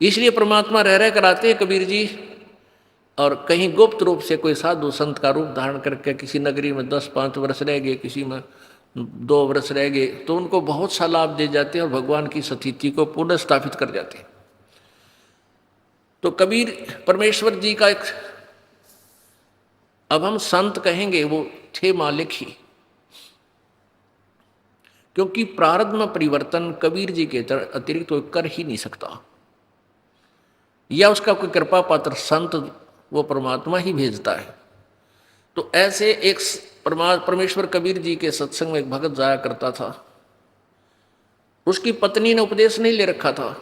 इसलिए परमात्मा रह रह कराते हैं कबीर जी, और कहीं गुप्त रूप से कोई साधु संत का रूप धारण करके किसी नगरी में 10-5 वर्ष रह गए, किसी में 2 वर्ष रह गए, तो उनको बहुत सा लाभ दे जाते हैं और भगवान की स्थिति को पुनः स्थापित कर जाते हैं। तो कबीर परमेश्वर जी का एक, अब हम संत कहेंगे, वो थे मालिक ही, क्योंकि प्रारब्ध में परिवर्तन कबीर जी के अतिरिक्त तो कर ही नहीं सकता, या उसका कोई कृपा पात्र संत वो परमात्मा ही भेजता है। तो ऐसे एक परमेश्वर कबीर जी के सत्संग में एक भगत जाया करता था। उसकी पत्नी ने उपदेश नहीं ले रखा था,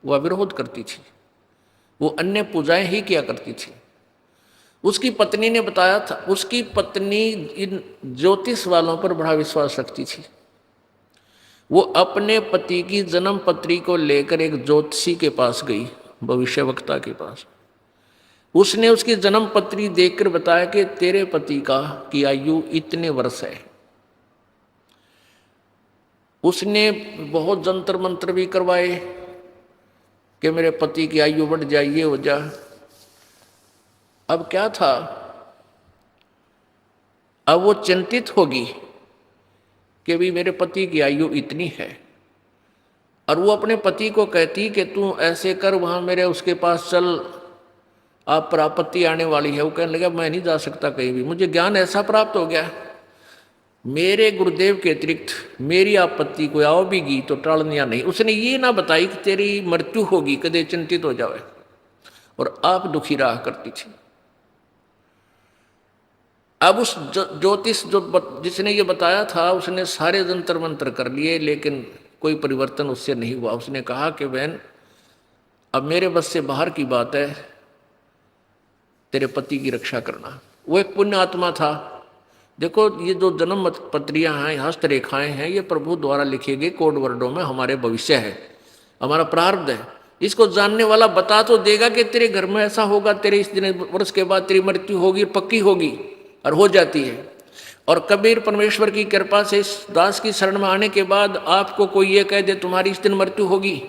वह विरोध करती थी, वो अन्य पूजाएं ही किया करती थी। उसकी पत्नी ने बताया था, उसकी पत्नी इन ज्योतिष वालों पर बड़ा विश्वास रखती थी। वो अपने पति की जन्म पत्री को लेकर एक ज्योतिषी के पास गई, भविष्यवक्ता के पास। उसने उसकी जन्म पत्री देखकर बताया कि तेरे पति की आयु इतने वर्ष है। उसने बहुत जंतर मंत्र भी करवाए कि मेरे पति की आयु बढ़ जाए, ये हो जाए। अब क्या था, अब वो चिंतित होगी कि भी मेरे पति की आयु इतनी है, और वो अपने पति को कहती कि तू ऐसे कर, वहाँ मेरे उसके पास चल, आप पर आपत्ति आने वाली है। वो कहने लगा मैं नहीं जा सकता कहीं भी, मुझे ज्ञान ऐसा प्राप्त हो गया, मेरे गुरुदेव के अतिरिक्त मेरी आपत्ति कोई आओ भी गी तो टालनिया नहीं। उसने ये ना बताई कि तेरी मृत्यु होगी, कदे चिंतित हो जावे, और आप दुखी रहा करती थी। अब उस ज्योतिष जिसने ये बताया था, उसने सारे जंतर मंत्र कर लिए, लेकिन कोई परिवर्तन उससे नहीं हुआ। उसने कहा कि बहन अब मेरे बस से बाहर की बात है, तेरे पति की रक्षा करना। वो एक पुण्य आत्मा था। देखो ये जो जन्म पत्रियां हैं, हस्तरेखाएं हैं, ये प्रभु द्वारा लिखे गए कोड वर्डों में हमारे भविष्य है, हमारा प्रारब्ध है। इसको जानने वाला बता तो देगा कि तेरे घर में ऐसा होगा, तेरे इस दिन वर्ष के बाद तेरी मृत्यु होगी, पक्की होगी, और हो जाती है। और कबीर परमेश्वर की कृपा से इस दास की शरण में आने के बाद आपको कोई ये कह दे तुम्हारी इस दिन मृत्यु होगी,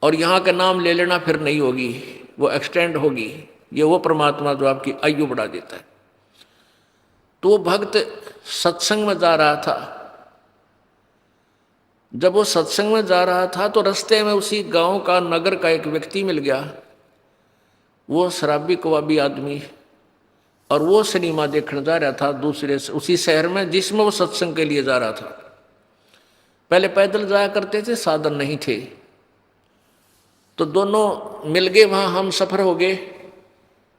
और यहाँ का नाम ले लेना फिर नहीं होगी, वो एक्सटेंड होगी। ये वो परमात्मा जो आपकी आयु बढ़ा देता है। तो वो भक्त सत्संग में जा रहा था। जब वो सत्संग में जा रहा था तो रास्ते में उसी गांव का, नगर का एक व्यक्ति मिल गया। वो शराबी कबाबी आदमी, और वो सिनेमा देखने जा रहा था दूसरे उसी शहर में जिसमें वो सत्संग के लिए जा रहा था। पहले पैदल जाया करते थे, साधन नहीं थे, तो दोनों मिल गए, वहाँ हम सफर हो गए।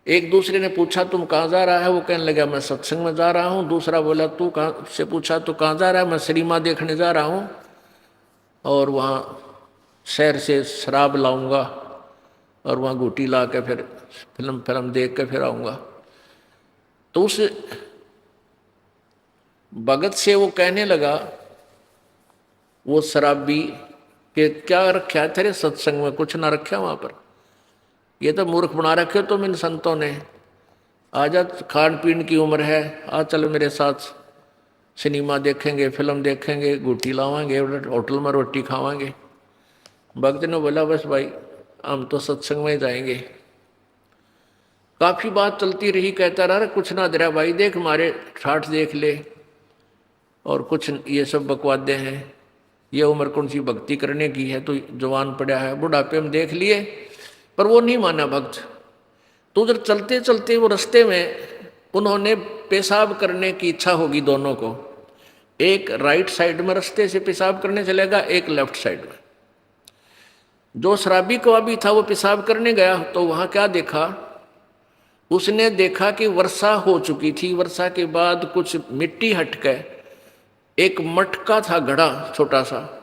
एक दूसरे ने पूछा तुम कहाँ जा रहा है? वो कहने लगा मैं सत्संग में जा रहा हूँ। दूसरा बोला तू कहाँ से? पूछा तो कहाँ जा रहा है? मैं सिनेमा देखने जा रहा हूँ, और वहाँ शहर से शराब लाऊंगा, और वहाँ घूटी ला के फिर फिल्म देख के फिर आऊँगा। तो उस भगत से वो कहने लगा, वो शराबी, कि क्या रखा है तेरे सत्संग में? कुछ ना रखा वहाँ पर, ये तो मूर्ख बना रखे तुम इन संतों ने। आजा, खान पीन की उम्र है, आ चल मेरे साथ, सिनेमा देखेंगे, फिल्म देखेंगे, घूटी लावांगे, होटल में रोटी खावांगे। भक्त ने बोला बस भाई हम तो सत्संग में जाएंगे। काफ़ी बात चलती रही, कहता रहा कुछ ना दे रहा भाई, देख हमारे ठाठ देख ले, और कुछ ये सब बकवादे हैं, ये उम्र कौन सी भक्ति करने की है, तो जवान पड़ा है, बुढ़ापे में देख लिए। पर वो नहीं माना भक्त। तो उधर चलते चलते वो रास्ते में उन्होंने पेशाब करने की इच्छा होगी दोनों को। एक राइट साइड में रास्ते से पेशाब करने चलेगा, एक लेफ्ट साइड में। जो शराबी कबाबी था वो पेशाब करने गया, तो वहाँ क्या देखा? उसने देखा कि वर्षा हो चुकी थी। वर्षा के बाद कुछ मिट्टी हटके एक मटका था, घड़ा छोटा सा,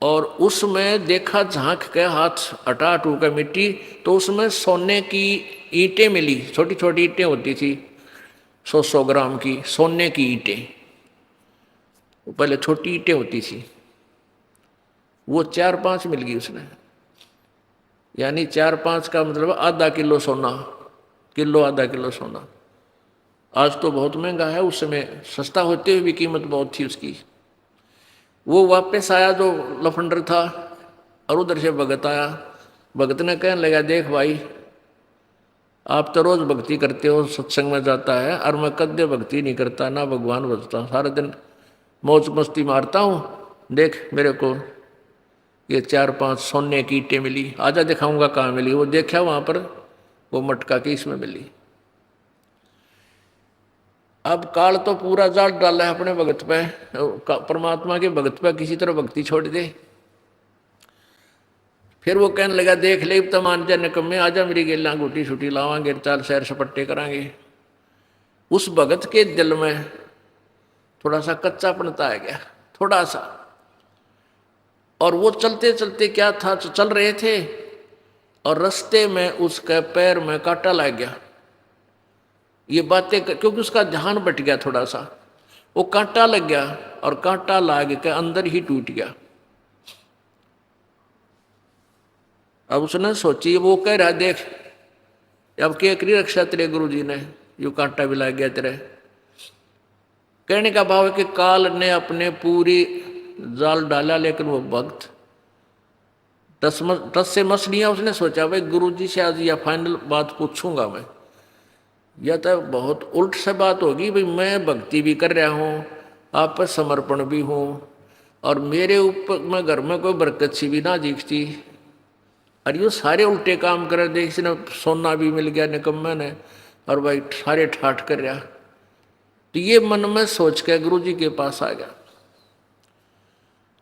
और उसमें देखा झांक के हाथ हटा हटू का मिट्टी, तो उसमें सोने की ईंटें मिली। छोटी छोटी ईंटें होती थी, 100-100 ग्राम की सोने की ईंटें। पहले छोटी ईंटें होती थी, वो 4-5 मिल गई उसने। यानी 4-5 का मतलब आधा किलो सोना, किलो आधा किलो सोना। आज तो बहुत महंगा है, उस समय सस्ता होते हुए भी कीमत बहुत थी उसकी। वो वापस आया जो लफंडर था, और उधर से भगत आया। भगत ने कहने लगा देख भाई, आप तो रोज भक्ति करते हो, सत्संग में जाता है, और मैं कद्य भक्ति नहीं करता, ना भगवान भजता, सारा दिन मौज मस्ती मारता हूँ। देख मेरे को ये 4-5 सोने की ईंटें मिली, आजा दिखाऊंगा कहाँ मिली। वो देखा वहाँ पर वो मटका की इसमें मिली। अब काल तो पूरा जाल डाला है अपने भगत पे, परमात्मा के भगत पे किसी तरह भक्ति छोड़ दे। फिर वो कहने लगा देख ले तो मान जा निकम्मे, आजा मेरी गेला घूटी छुटी लावांगे, 4 सैर सपट्टे करांगे। उस भगत के दिल में थोड़ा सा कच्चापनता आ गया, थोड़ा सा। और वो चलते चलते क्या था, चल रहे थे और रास्ते में उसके पैर में कांटा लग गया। ये बातें क्योंकि उसका ध्यान बट गया थोड़ा सा, वो कांटा लग गया और कांटा लाग के अंदर ही टूट गया। अब उसने सोची, वो कह रहा देख अब क्या करी रक्षा तेरे गुरु जी ने, यू कांटा भी लग गया तेरे। कहने का भाव है कि काल ने अपने पूरी जाल डाला, लेकिन वो भक्त टस से मस लिया। उसने सोचा भाई गुरु जी से आज या फाइनल बात पूछूंगा मैं, यह तो बहुत उल्ट से बात होगी। भाई मैं भक्ति भी कर रहा हूँ, आप पर समर्पण भी हूँ, और मेरे ऊपर मैं घर में कोई बरकत सी भी ना दिखती, और ये सारे उल्टे काम कर रहे। इसने सोना भी मिल गया निकम्मे ने, और भाई सारे ठाठ कर रहा। तो ये मन में सोच के गुरु जी के पास आ गया।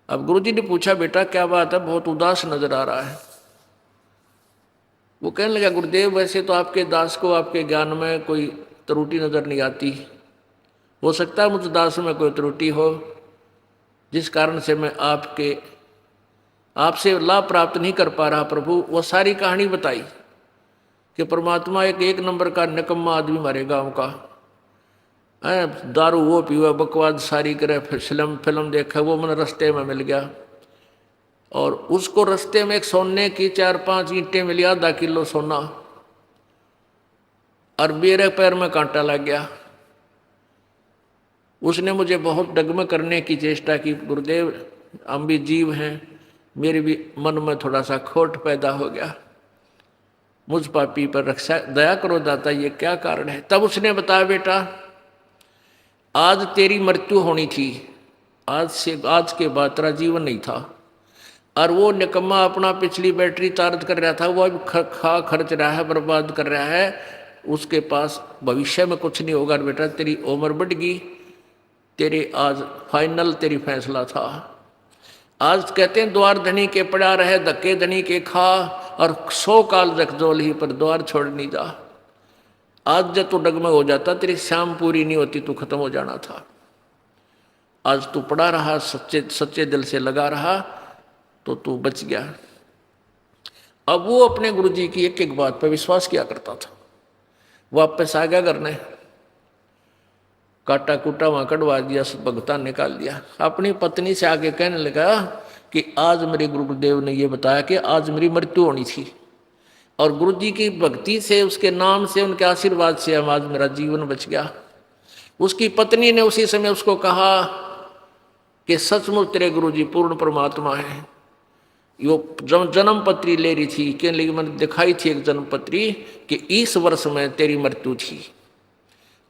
अब गुरु जी ने पूछा बेटा क्या बात है, बहुत उदास नजर आ रहा है। वो कहने लगा गुरुदेव वैसे तो आपके दास को आपके ज्ञान में कोई त्रुटि नजर नहीं आती, हो सकता है मुझ दास में कोई त्रुटि हो जिस कारण से मैं आपसे लाभ प्राप्त नहीं कर पा रहा। प्रभु वो सारी कहानी बताई कि परमात्मा एक नंबर का निकम्मा आदमी हमारे गांव का है, दारू वो पीवा, बकवाद सारी करे, फिल्म देखे, वो मन रास्ते में मिल गया। और उसको रास्ते में एक सोने की 4-5 ईंटें मिली, आधा किलो सोना, और मेरे पैर में कांटा लग गया। उसने मुझे बहुत डगमग करने की चेष्टा की, गुरुदेव हम भी जीव हैं, मेरे भी मन में थोड़ा सा खोट पैदा हो गया, मुझ पापी पर रक्षा दया करो दाता, ये क्या कारण है। तब उसने बताया, बेटा आज तेरी मृत्यु होनी थी, आज के बाद तेरा जीवन नहीं था, और वो निकम्मा अपना पिछली बैटरी चार्ज कर रहा था, वो अब खर्च रहा है, बर्बाद कर रहा है, उसके पास भविष्य में कुछ नहीं होगा। बेटा तेरी उम्र बढ़ गई, तेरे आज फाइनल तेरी फैसला था। आज कहते हैं द्वार धनी के पड़ा रहे, धक्के धनी के खा, और 100 काल जगजोल ही पर द्वार छोड़ नहीं जा। आज जब तू डगमग हो जाता, तेरी शाम पूरी नहीं होती, तू खत्म हो जाना था। आज तू पड़ा रहा, सच्चे दिल से लगा रहा, तो तू बच गया। अब वो अपने गुरुजी की एक एक बात पर विश्वास किया करता था। वापस आ गया करने, काटा कूटा वहां कटवा दिया, भगता निकाल दिया। अपनी पत्नी से आगे कहने लगा कि आज मेरे गुरुदेव ने ये बताया कि आज मेरी मृत्यु होनी थी, और गुरुजी की भक्ति से, उसके नाम से, उनके आशीर्वाद से आज मेरा जीवन बच गया। उसकी पत्नी ने उसी समय उसको कहा कि सचमुच तेरे गुरुजी पूर्ण परमात्मा है। वो जन्म पत्री ले रही थी, कि मैंने दिखाई थी एक जन्म पत्री कि इस वर्ष में तेरी मृत्यु थी,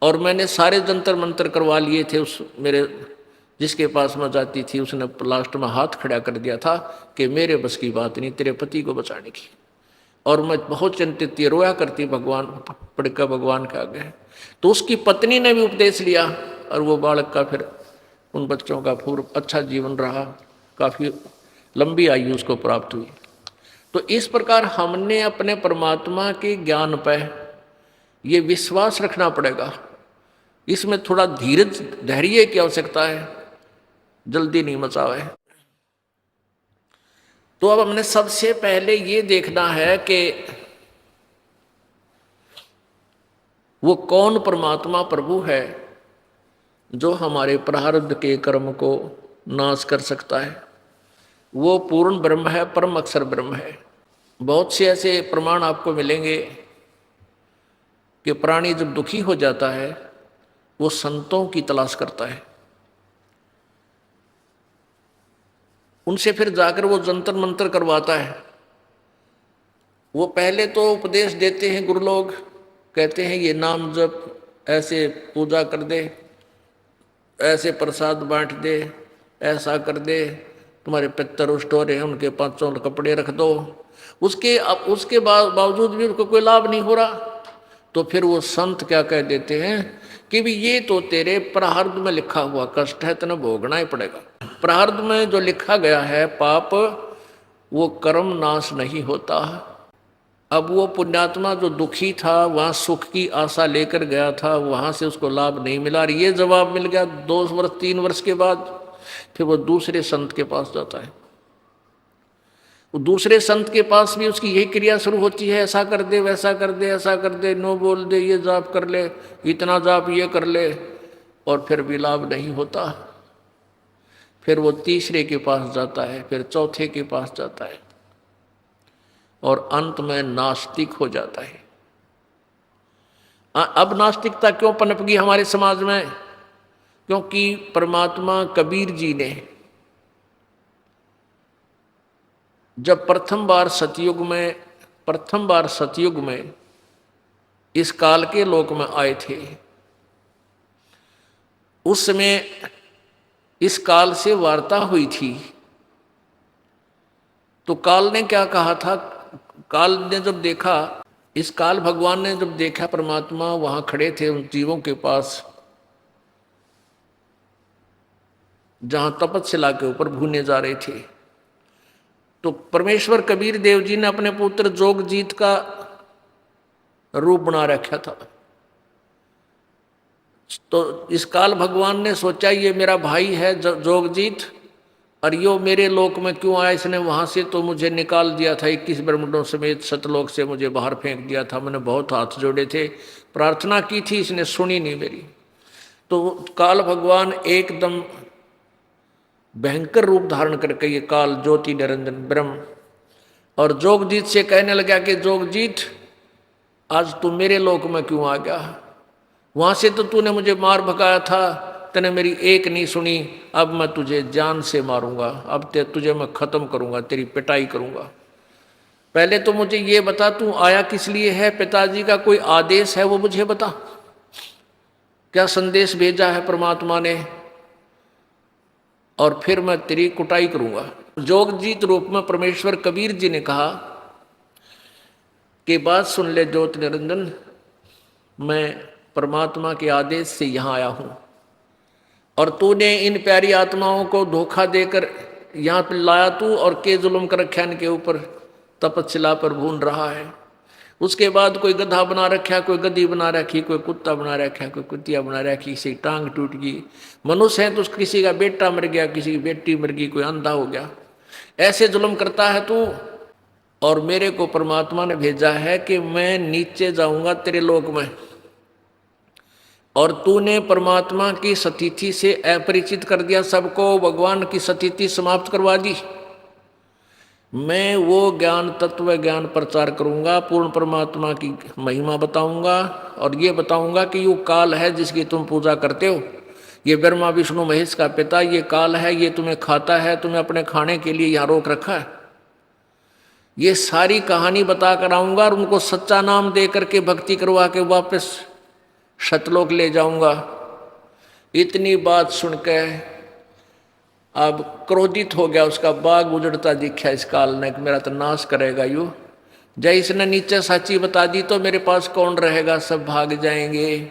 और मैंने सारे जंतर मंत्र करवा लिए थे। उस मेरे जिसके पास मैं जाती थी, उसने लास्ट में हाथ खड़ा कर दिया था कि मेरे बस की बात नहीं तेरे पति को बचाने की। और मैं बहुत चिंतित थी, रोया करती भगवान पड़का भगवान के आगे। तो उसकी पत्नी ने भी उपदेश लिया, और वो बालक का फिर उन बच्चों का पूर्व अच्छा जीवन रहा, काफ़ी लंबी आयु उसको प्राप्त हुई। तो इस प्रकार हमने अपने परमात्मा के ज्ञान पर ये विश्वास रखना पड़ेगा। इसमें थोड़ा धीरज धैर्य की आवश्यकता है, जल्दी नहीं मचावे। तो अब हमने सबसे पहले ये देखना है कि वो कौन परमात्मा प्रभु है जो हमारे प्रारब्ध के कर्म को नाश कर सकता है। वो पूर्ण ब्रह्म है, परम अक्षर ब्रह्म है। बहुत से ऐसे प्रमाण आपको मिलेंगे कि प्राणी जब दुखी हो जाता है, वो संतों की तलाश करता है, उनसे फिर जाकर वो जंतर मंतर करवाता है। वो पहले तो उपदेश देते हैं, गुरु लोग कहते हैं ये नाम जप, ऐसे पूजा कर दे, ऐसे प्रसाद बांट दे, ऐसा कर दे, तुम्हारे पितर रुष्ट हो रहे हैं उनके 5 कपड़े रख दो। उसके बावजूद भी उनको कोई लाभ नहीं हो रहा। तो फिर वो संत क्या कह देते हैं कि भी ये तो तेरे प्रारब्ध में लिखा हुआ कष्ट है, तेने भोगना ही पड़ेगा। प्रारब्ध में जो लिखा गया है पाप, वो कर्म नाश नहीं होता। अब वो पुण्यात्मा जो दुखी था, वहाँ सुख की आशा लेकर गया था, वहाँ से उसको लाभ नहीं मिला, और ये जवाब मिल गया 2 वर्ष 3 वर्ष के बाद। फिर वो दूसरे संत के पास जाता है, वो दूसरे संत के पास भी उसकी यही क्रिया शुरू होती है, ऐसा कर दे, वैसा कर दे, ऐसा कर दे, नो बोल दे, ये जाप कर ले, इतना जाप ये कर ले, और फिर भी लाभ नहीं होता। फिर वो तीसरे के पास जाता है, फिर चौथे के पास जाता है, और अंत में नास्तिक हो जाता है। अब नास्तिकता क्यों पनप गई हमारे समाज में? क्योंकि परमात्मा कबीर जी ने जब प्रथम बार सतयुग में इस काल के लोक में आए थे, उस समय इस काल से वार्ता हुई थी। तो काल ने क्या कहा था? काल ने जब देखा, इस काल भगवान ने जब देखा परमात्मा वहां खड़े थे उन जीवों के पास जहां तपस्या के ऊपर भूने जा रहे थे, तो परमेश्वर कबीर देव जी ने अपने पुत्र जोगजीत का रूप बना रखा था। तो इस काल भगवान ने सोचा ये मेरा भाई है जोगजीत, और यो मेरे लोक में क्यों आया? इसने वहां से तो मुझे निकाल दिया था, 21 ब्रह्मांडों समेत सतलोक से मुझे बाहर फेंक दिया था। मैंने बहुत हाथ जोड़े थे, प्रार्थना की थी, इसने सुनी नहीं मेरी। तो काल भगवान एकदम भयंकर रूप धारण करके ये काल ज्योति निरंजन ब्रह्म। और जोगजीत से कहने लगा कि जोगजीत, आज तू मेरे लोक में क्यों आ गया? वहां से तो तूने मुझे मार भगाया था, तूने मेरी एक नहीं सुनी, अब मैं तुझे जान से मारूंगा, अब तुझे मैं खत्म करूंगा, तेरी पिटाई करूंगा। पहले तो मुझे ये बता, तू आया किस लिए है? पिताजी का कोई आदेश है वो मुझे बता, क्या संदेश भेजा है परमात्मा ने? और फिर मैं तेरी कुटाई करूंगा। जोगजीत रूप में परमेश्वर कबीर जी ने कहा कि बात सुन ले ज्योति निरंजन, मैं परमात्मा के आदेश से यहां आया हूं, और तूने इन प्यारी आत्माओं को धोखा देकर यहां पर लाया तू, और के जुल्म कर रखा इनके ऊपर, तपस्या पर भून रहा है। उसके बाद कोई गधा बना रखा, कोई गधी बना रखी, कोई कुत्ता बना रखा, कोई कुतिया बना रखी, किसी की टांग टूट गई। मनुष्य है तो किसी का बेटा मर गया, किसी की बेटी मर गई, कोई अंधा हो गया। ऐसे जुल्म करता है तू, और मेरे को परमात्मा ने भेजा है कि मैं नीचे जाऊंगा तेरे लोक में, और तूने परमात्मा की स्थिति से अपरिचित कर दिया सबको, भगवान की स्थिति समाप्त करवा दी। मैं वो ज्ञान तत्व ज्ञान प्रचार करूंगा, पूर्ण परमात्मा की महिमा बताऊंगा, और ये बताऊंगा कि ये काल है जिसकी तुम पूजा करते हो, ये ब्रह्मा विष्णु महेश का पिता ये काल है, ये तुम्हें खाता है, तुम्हें अपने खाने के लिए यहाँ रोक रखा है। ये सारी कहानी बता कर आऊंगा, और उनको सच्चा नाम दे करके भक्ति करवा के वापस सतलोक ले जाऊंगा। इतनी बात सुनकर अब क्रोधित हो गया, उसका बाग उजड़ता दिखा इस काल ने, मेरा तो नाश करेगा यू। जय इसने नीचे साची बता दी तो मेरे पास कौन रहेगा, सब भाग जाएंगे।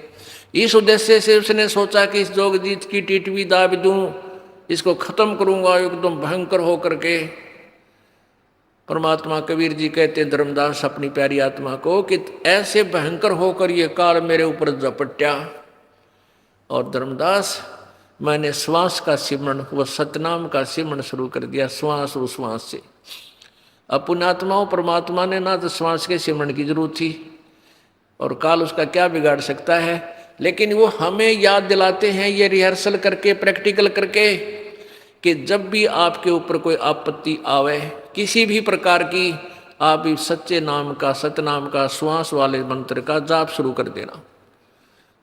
इस उद्देश्य से उसने सोचा कि इस जोगजीत की टिटवी दाब दूं, इसको खत्म करूंगा एकदम भयंकर होकर के। परमात्मा कबीर जी कहते धर्मदास अपनी प्यारी आत्मा को कि ऐसे भयंकर होकर ये काल मेरे ऊपर झपट्या, और धर्मदास मैंने श्वास का सिमरण, वह सतनाम का सिमरण शुरू कर दिया, श्वास उश्वास से। अब पुण्यात्माओं, परमात्मा ने ना तो श्वास के सिमरण की जरूरत थी, और काल उसका क्या बिगाड़ सकता है, लेकिन वो हमें याद दिलाते हैं ये रिहर्सल करके, प्रैक्टिकल करके, कि जब भी आपके ऊपर कोई आपत्ति आवे किसी भी प्रकार की, आप इस सच्चे नाम का, सतनाम का, श्वास वाले मंत्र का जाप शुरू कर देना।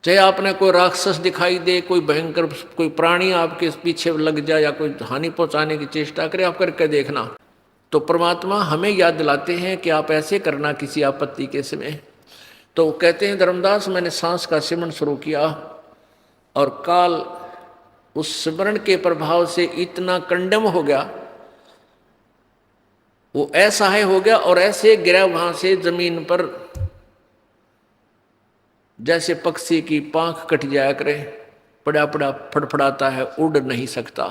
चाहे आपने कोई राक्षस दिखाई दे, कोई भयंकर कोई प्राणी आपके पीछे लग जाए, या कोई हानि पहुंचाने की चेष्टा करे, आप करके देखना। तो परमात्मा हमें याद दिलाते हैं कि आप ऐसे करना किसी आपत्ति के समय। तो कहते हैं धर्मदास, मैंने सांस का सिमरण शुरू किया, और काल उस सिमरण के प्रभाव से इतना कंडम हो गया, वो असहाय हो गया, और ऐसे गिरा वहां से जमीन पर जैसे पक्षी की पांख कट जाया करे, पड़ा पड़ा फड़फड़ाता है, उड़ नहीं सकता।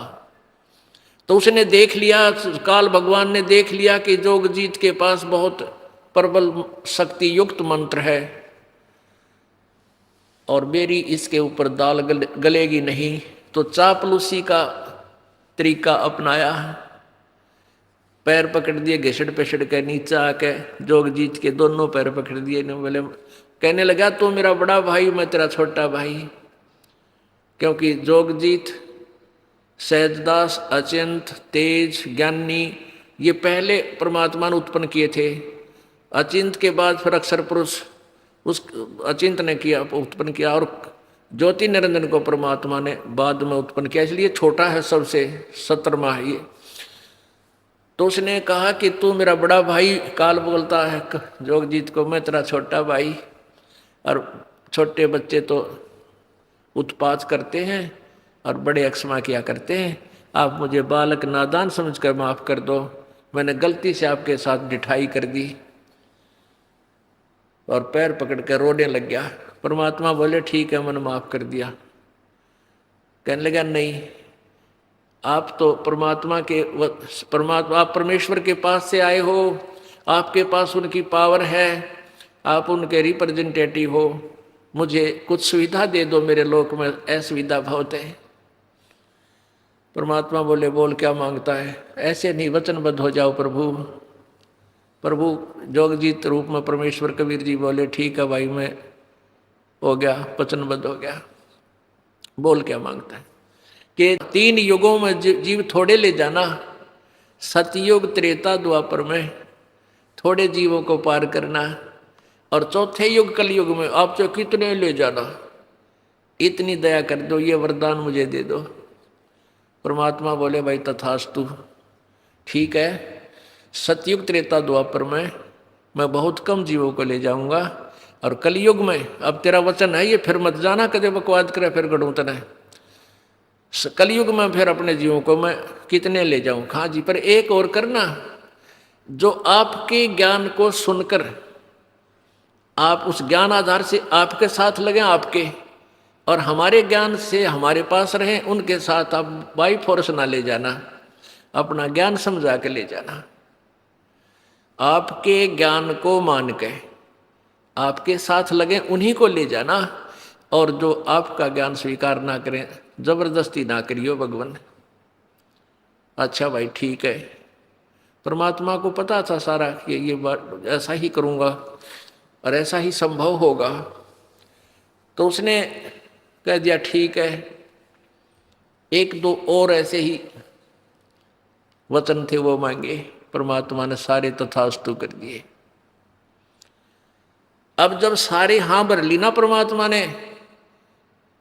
तो उसने देख लिया, काल भगवान ने देख लिया कि जोगजीत के पास बहुत प्रबल शक्ति युक्त मंत्र है, और मेरी इसके ऊपर दाल गलेगी नहीं। तो चापलूसी का तरीका अपनाया, पैर पकड़ दिए, घिसड़ पिसड़ के नीचे आके जोगजीत के दोनों पैर पकड़ दिए। बोले, कहने लगा तू मेरा बड़ा भाई, मैं तेरा छोटा भाई। क्योंकि जोगजीत, सहजदास, अचिंत, तेज, ज्ञानी, ये पहले परमात्मा ने उत्पन्न किए थे। अचिंत के बाद फिर अक्षर पुरुष उस अचिंत ने किया, उत्पन्न किया, और ज्योति निरंजन को परमात्मा ने बाद में उत्पन्न किया, इसलिए छोटा है सबसे, 17वां है ये। तो उसने कहा कि तू मेरा बड़ा भाई, काल बोलता है जोगजीत को, मैं तेरा छोटा भाई। और छोटे बच्चे तो उत्पात करते हैं और बड़े अक्षमा किया करते हैं। आप मुझे बालक नादान समझकर माफ कर दो, मैंने गलती से आपके साथ डिठाई कर दी। और पैर पकड़ कर रोने लग गया। परमात्मा बोले ठीक है, मैंने माफ कर दिया। कहने लगा नहीं, आप तो परमात्मा के आप परमेश्वर के पास से आए हो, आपके पास उनकी पावर है, आप उनके रिप्रेजेंटेटिव हो, मुझे कुछ सुविधा दे दो, मेरे लोक में असुविधा बहुत है। परमात्मा बोले बोल क्या मांगता है? ऐसे नहीं, वचनबद्ध हो जाओ प्रभु। प्रभु जोगजीत रूप में परमेश्वर कबीर जी बोले ठीक है भाई, मैं हो गया, वचनबद्ध हो गया, बोल क्या मांगता है? कि 3 युगों में जीव थोड़े ले जाना, सतयुग त्रेता द्वापर में थोड़े जीवों को पार करना, और चौथे युग कलयुग में आप जो कितने ले जाना, इतनी दया कर दो, ये वरदान मुझे दे दो। परमात्मा बोले भाई तथास्तु, ठीक है, सतयुग त्रेता द्वापर में मैं बहुत कम जीवों को ले जाऊंगा, और कलयुग में अब तेरा वचन है ये, फिर मत जाना कदे बकवाद करे फिर गढ़ू तने, कलयुग में फिर अपने जीवों को मैं कितने ले जाऊं। हाँ जी, पर एक और करना, जो आपके ज्ञान को सुनकर आप उस ज्ञान आधार से आपके साथ लगे, आपके और हमारे ज्ञान से हमारे पास रहें, उनके साथ आप बाई फोर्स ना ले जाना, अपना ज्ञान समझा के ले जाना। आपके ज्ञान को मान के आपके साथ लगे, उन्हीं को ले जाना, और जो आपका ज्ञान स्वीकार ना करें, जबरदस्ती ना करियो भगवान। अच्छा भाई ठीक है, परमात्मा को पता था सारा कि ये बात ऐसा ही करूँगा और ऐसा ही संभव होगा, तो उसने कह दिया ठीक है। 1-2 और ऐसे ही वचन थे वो मांगे, परमात्मा ने सारे तथास्तु कर दिए। अब जब सारे हाँ भर ली ना परमात्मा ने,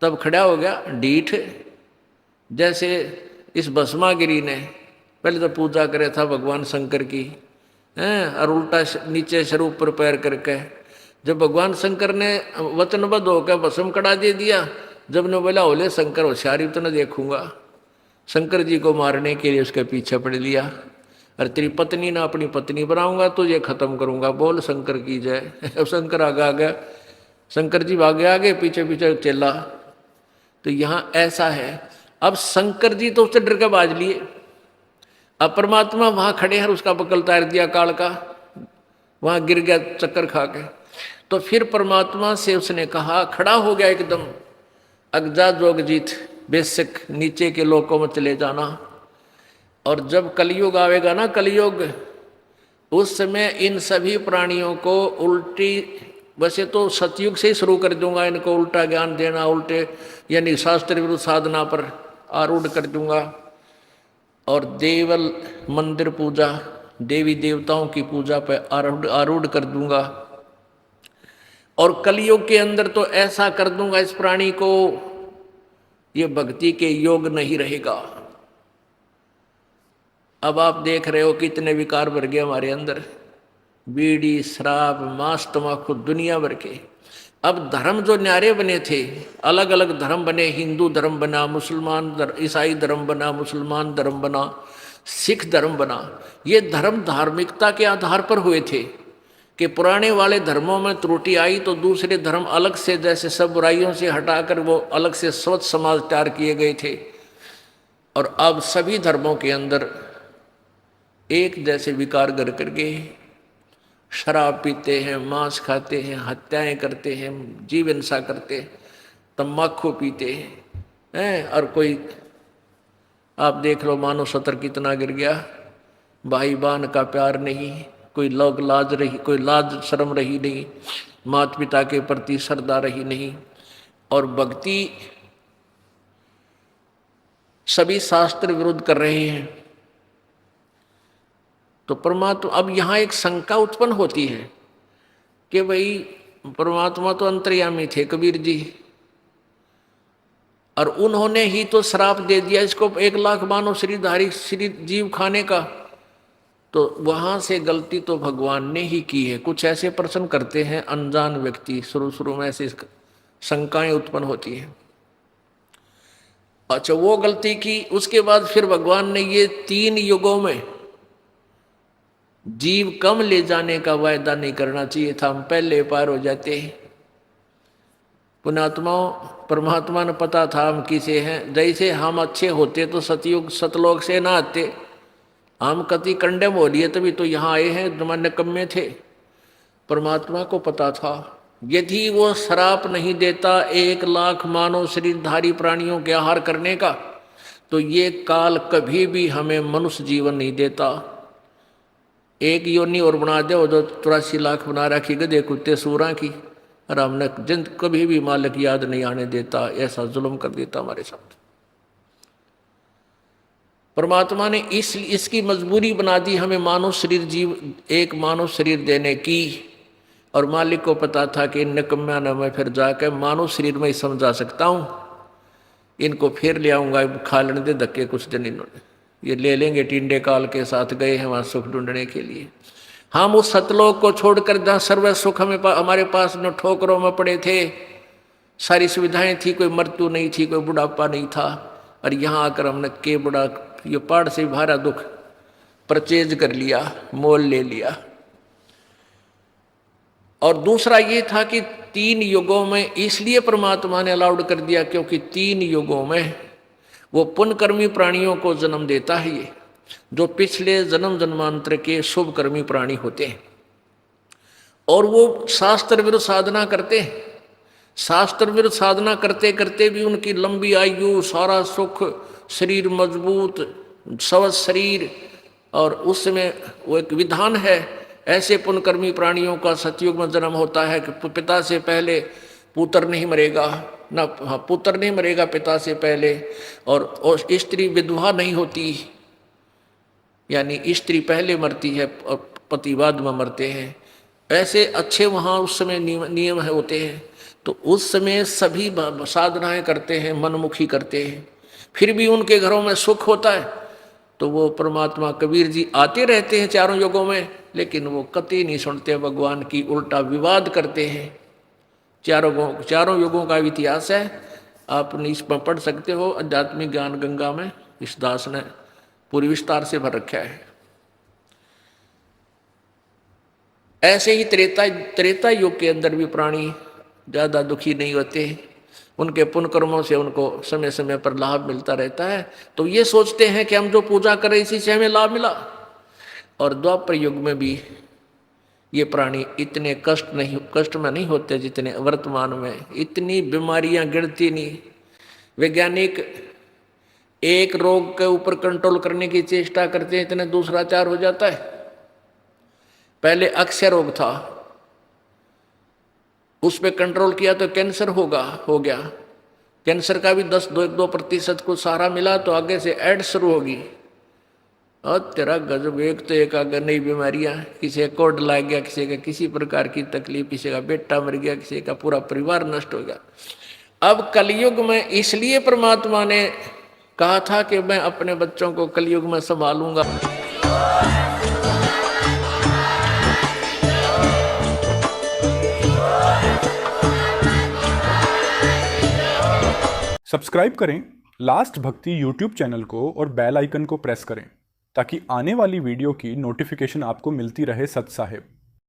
तब खड़ा हो गया डीठ, जैसे इस भस्मागिरी ने पहले तो पूजा करे था भगवान शंकर की, और उल्टा नीचे सर ऊपर पैर करके, जब भगवान शंकर ने वचनबद्ध होकर भस्म कड़ा दे दिया, जब ने बोला ओले शंकर होशियारी तो न देखूंगा, शंकर जी को मारने के लिए उसके पीछे पड़ लिया, और तेरी पत्नी ना अपनी पत्नी बनाऊंगा, तो ये खत्म करूंगा, बोल शंकर की जय। अब शंकर आगे आ गया, शंकर जी भागे आगे, पीछे पीछे चला। तो यहाँ ऐसा है, अब शंकर जी तो उससे डर के बाज लिए, अब परमात्मा वहां खड़े हैं, उसका बकल तार दिया काल का, वहां गिर गया चक्कर खा के। तो फिर परमात्मा से उसने कहा, खड़ा हो गया एकदम, अगजा जोगजीत, बेशक नीचे के लोकों में चले जाना, और जब कलयुग आवेगा ना, कलयुग, उस समय इन सभी प्राणियों को उल्टी, वैसे तो सतयुग से ही शुरू कर दूंगा, इनको उल्टा ज्ञान देना, उल्टे यानी शास्त्र विरुद्ध साधना पर आरूढ़ कर दूंगा, और देवल मंदिर पूजा, देवी देवताओं की पूजा पर आरूढ़ कर दूंगा, और कलयुग के अंदर तो ऐसा कर दूंगा इस प्राणी को, ये भक्ति के योग नहीं रहेगा। अब आप देख रहे हो कितने विकार भर गए हमारे अंदर, बीड़ी, शराब, मांस, तम्बाकू, दुनिया भर के। अब धर्म जो न्यारे बने थे, अलग अलग धर्म बने, हिंदू धर्म बना, मुसलमान ईसाई धर्म बना, मुसलमान धर्म बना, सिख धर्म बना। ये धर्म धार्मिकता के आधार पर हुए थे कि पुराने वाले धर्मों में त्रुटि आई तो दूसरे धर्म अलग से, जैसे सब बुराइयों से हटाकर वो अलग से स्वच्छ समाज तैयार किए गए थे। और अब सभी धर्मों के अंदर एक जैसे विकार घर करके शराब पीते हैं, मांस खाते हैं, हत्याएं करते हैं, जीव हिंसा करते हैं, तम्बाकू पीते हैं, और कोई आप देख लो मानव सतर कितना गिर गया, भाई बहन का प्यार नहीं, कोई लोग लाज रही, कोई लाज शर्म रही नहीं, माता पिता के प्रति श्रद्धा रही नहीं, और भक्ति सभी शास्त्र विरुद्ध कर रहे हैं। तो परमात्मा, अब यहाँ एक शंका उत्पन्न होती है कि भाई परमात्मा तो अंतर्यामी थे कबीर जी, और उन्होंने ही तो श्राप दे दिया इसको 1 लाख मानव शरीरधारी श्री जीव खाने का, तो वहां से गलती तो भगवान ने ही की है। कुछ ऐसे प्रश्न करते हैं अनजान व्यक्ति, शुरू में ऐसी शंकाएं उत्पन्न होती है। अच्छा, वो गलती की, उसके बाद फिर भगवान ने ये 3 युगों में जीव कम ले जाने का वायदा नहीं करना चाहिए था, हम पहले पार हो जाते। पुण्यात्माओं, परमात्मा ने पता था हम किसे हैं, जैसे हम अच्छे होते तो सतयुग सतलोक से ना आते, हम कति कंडेम हो लिए तभी तो यहाँ आए हैं, जमाने कम में थे। परमात्मा को पता था यदि वो श्राप नहीं देता 1 लाख मानव शरीरधारी प्राणियों के आहार करने का, तो ये काल कभी भी हमें मनुष्य जीवन नहीं देता। एक योनि और बना दे, जो 84 लाख बना रखी गधे कुत्ते सूरा की, और हमने जिन कभी भी मालिक याद नहीं आने देता, ऐसा जुल्म कर देता हमारे साथ। परमात्मा ने इसकी मजबूरी बना दी हमें मानव शरीर एक मानव शरीर देने की। और मालिक को पता था कि इन निकम्मा ने मैं फिर जाकर मानव शरीर में ही समझा सकता हूँ, इनको फिर ले आऊँगा, खा लेने दे धक्के कुछ दिन, इन्होंने ये ले लेंगे। टिंडे काल के साथ गए हैं वहाँ सुख ढूंढने के लिए। हम उस सतलोक को छोड़कर जहाँ सर्व सुख हमारे पास न ठोकरों में पड़े थे, सारी सुविधाएं थी, कोई मृत्यु नहीं थी, कोई बुढ़ापा नहीं था, और यहाँ आकर हमने के बड़ा ये पहाड़ से भारा दुख परचेज कर लिया, मोल ले लिया। और दूसरा ये था कि 3 युगों में इसलिए परमात्मा ने अलाउड कर दिया क्योंकि 3 युगों में वो पुण्यकर्मी प्राणियों को जन्म देता है, ये जो पिछले जन्म जन्मांतर के शुभ कर्मी प्राणी होते हैं। और वो शास्त्र विरुद्ध साधना करते हैं, शास्त्र विरुद्ध साधना करते करते भी उनकी लंबी आयु, सारा सुख, शरीर मजबूत, स्वस्थ शरीर। और उसमें वो एक विधान है, ऐसे पुण्यकर्मी प्राणियों का सतयुग में जन्म होता है कि पिता से पहले पुत्र नहीं मरेगा, ना पुत्र नहीं मरेगा पिता से पहले, और स्त्री विधवा नहीं होती, यानी स्त्री पहले मरती है और पति बाद में मरते हैं। ऐसे अच्छे वहाँ उस समय नियम है होते हैं। तो उस समय सभी साधनाएं करते हैं, मनमुखी करते हैं, फिर भी उनके घरों में सुख होता है। तो वो परमात्मा कबीर जी आते रहते हैं 4 युगों में, लेकिन वो कतई नहीं सुनते भगवान की, उल्टा विवाद करते हैं। 4 युगों का इतिहास है, आप इसमें पढ़ सकते हो, आध्यात्मिक ज्ञान गंगा में इस दास ने पूरी विस्तार से भर रखा है। ऐसे ही त्रेता युग के अंदर भी प्राणी ज़्यादा दुखी नहीं होते, उनके पुण्य कर्मों से उनको समय समय पर लाभ मिलता रहता है। तो ये सोचते हैं कि हम जो पूजा करें इसी से हमें लाभ मिला। और द्वापर युग में भी ये प्राणी इतने कष्ट में नहीं होते जितने वर्तमान में। इतनी बीमारियां गिनती नहीं। वैज्ञानिक एक रोग के ऊपर कंट्रोल करने की चेष्टा करते हैं, इतने दूसरा 4 हो जाता है। पहले अक्षय रोग था, उस पर कंट्रोल किया तो कैंसर हो गया। कैंसर का भी 2% को सहारा मिला, तो आगे से एड्स शुरू होगी। और तेरा गजब, एक तो एक आगे नई बीमारियां, किसी का कोड लग गया, किसी का किसी प्रकार की तकलीफ, किसी का बेटा मर गया, किसी का पूरा परिवार नष्ट हो गया। अब कलयुग में इसलिए परमात्मा ने कहा था कि मैं अपने बच्चों को कलयुग में संभालूंगा। सब्सक्राइब करें लास्ट भक्ति यूट्यूब चैनल को और बेल आइकन को प्रेस करें ताकि आने वाली वीडियो की नोटिफिकेशन आपको मिलती रहे सत साहिब।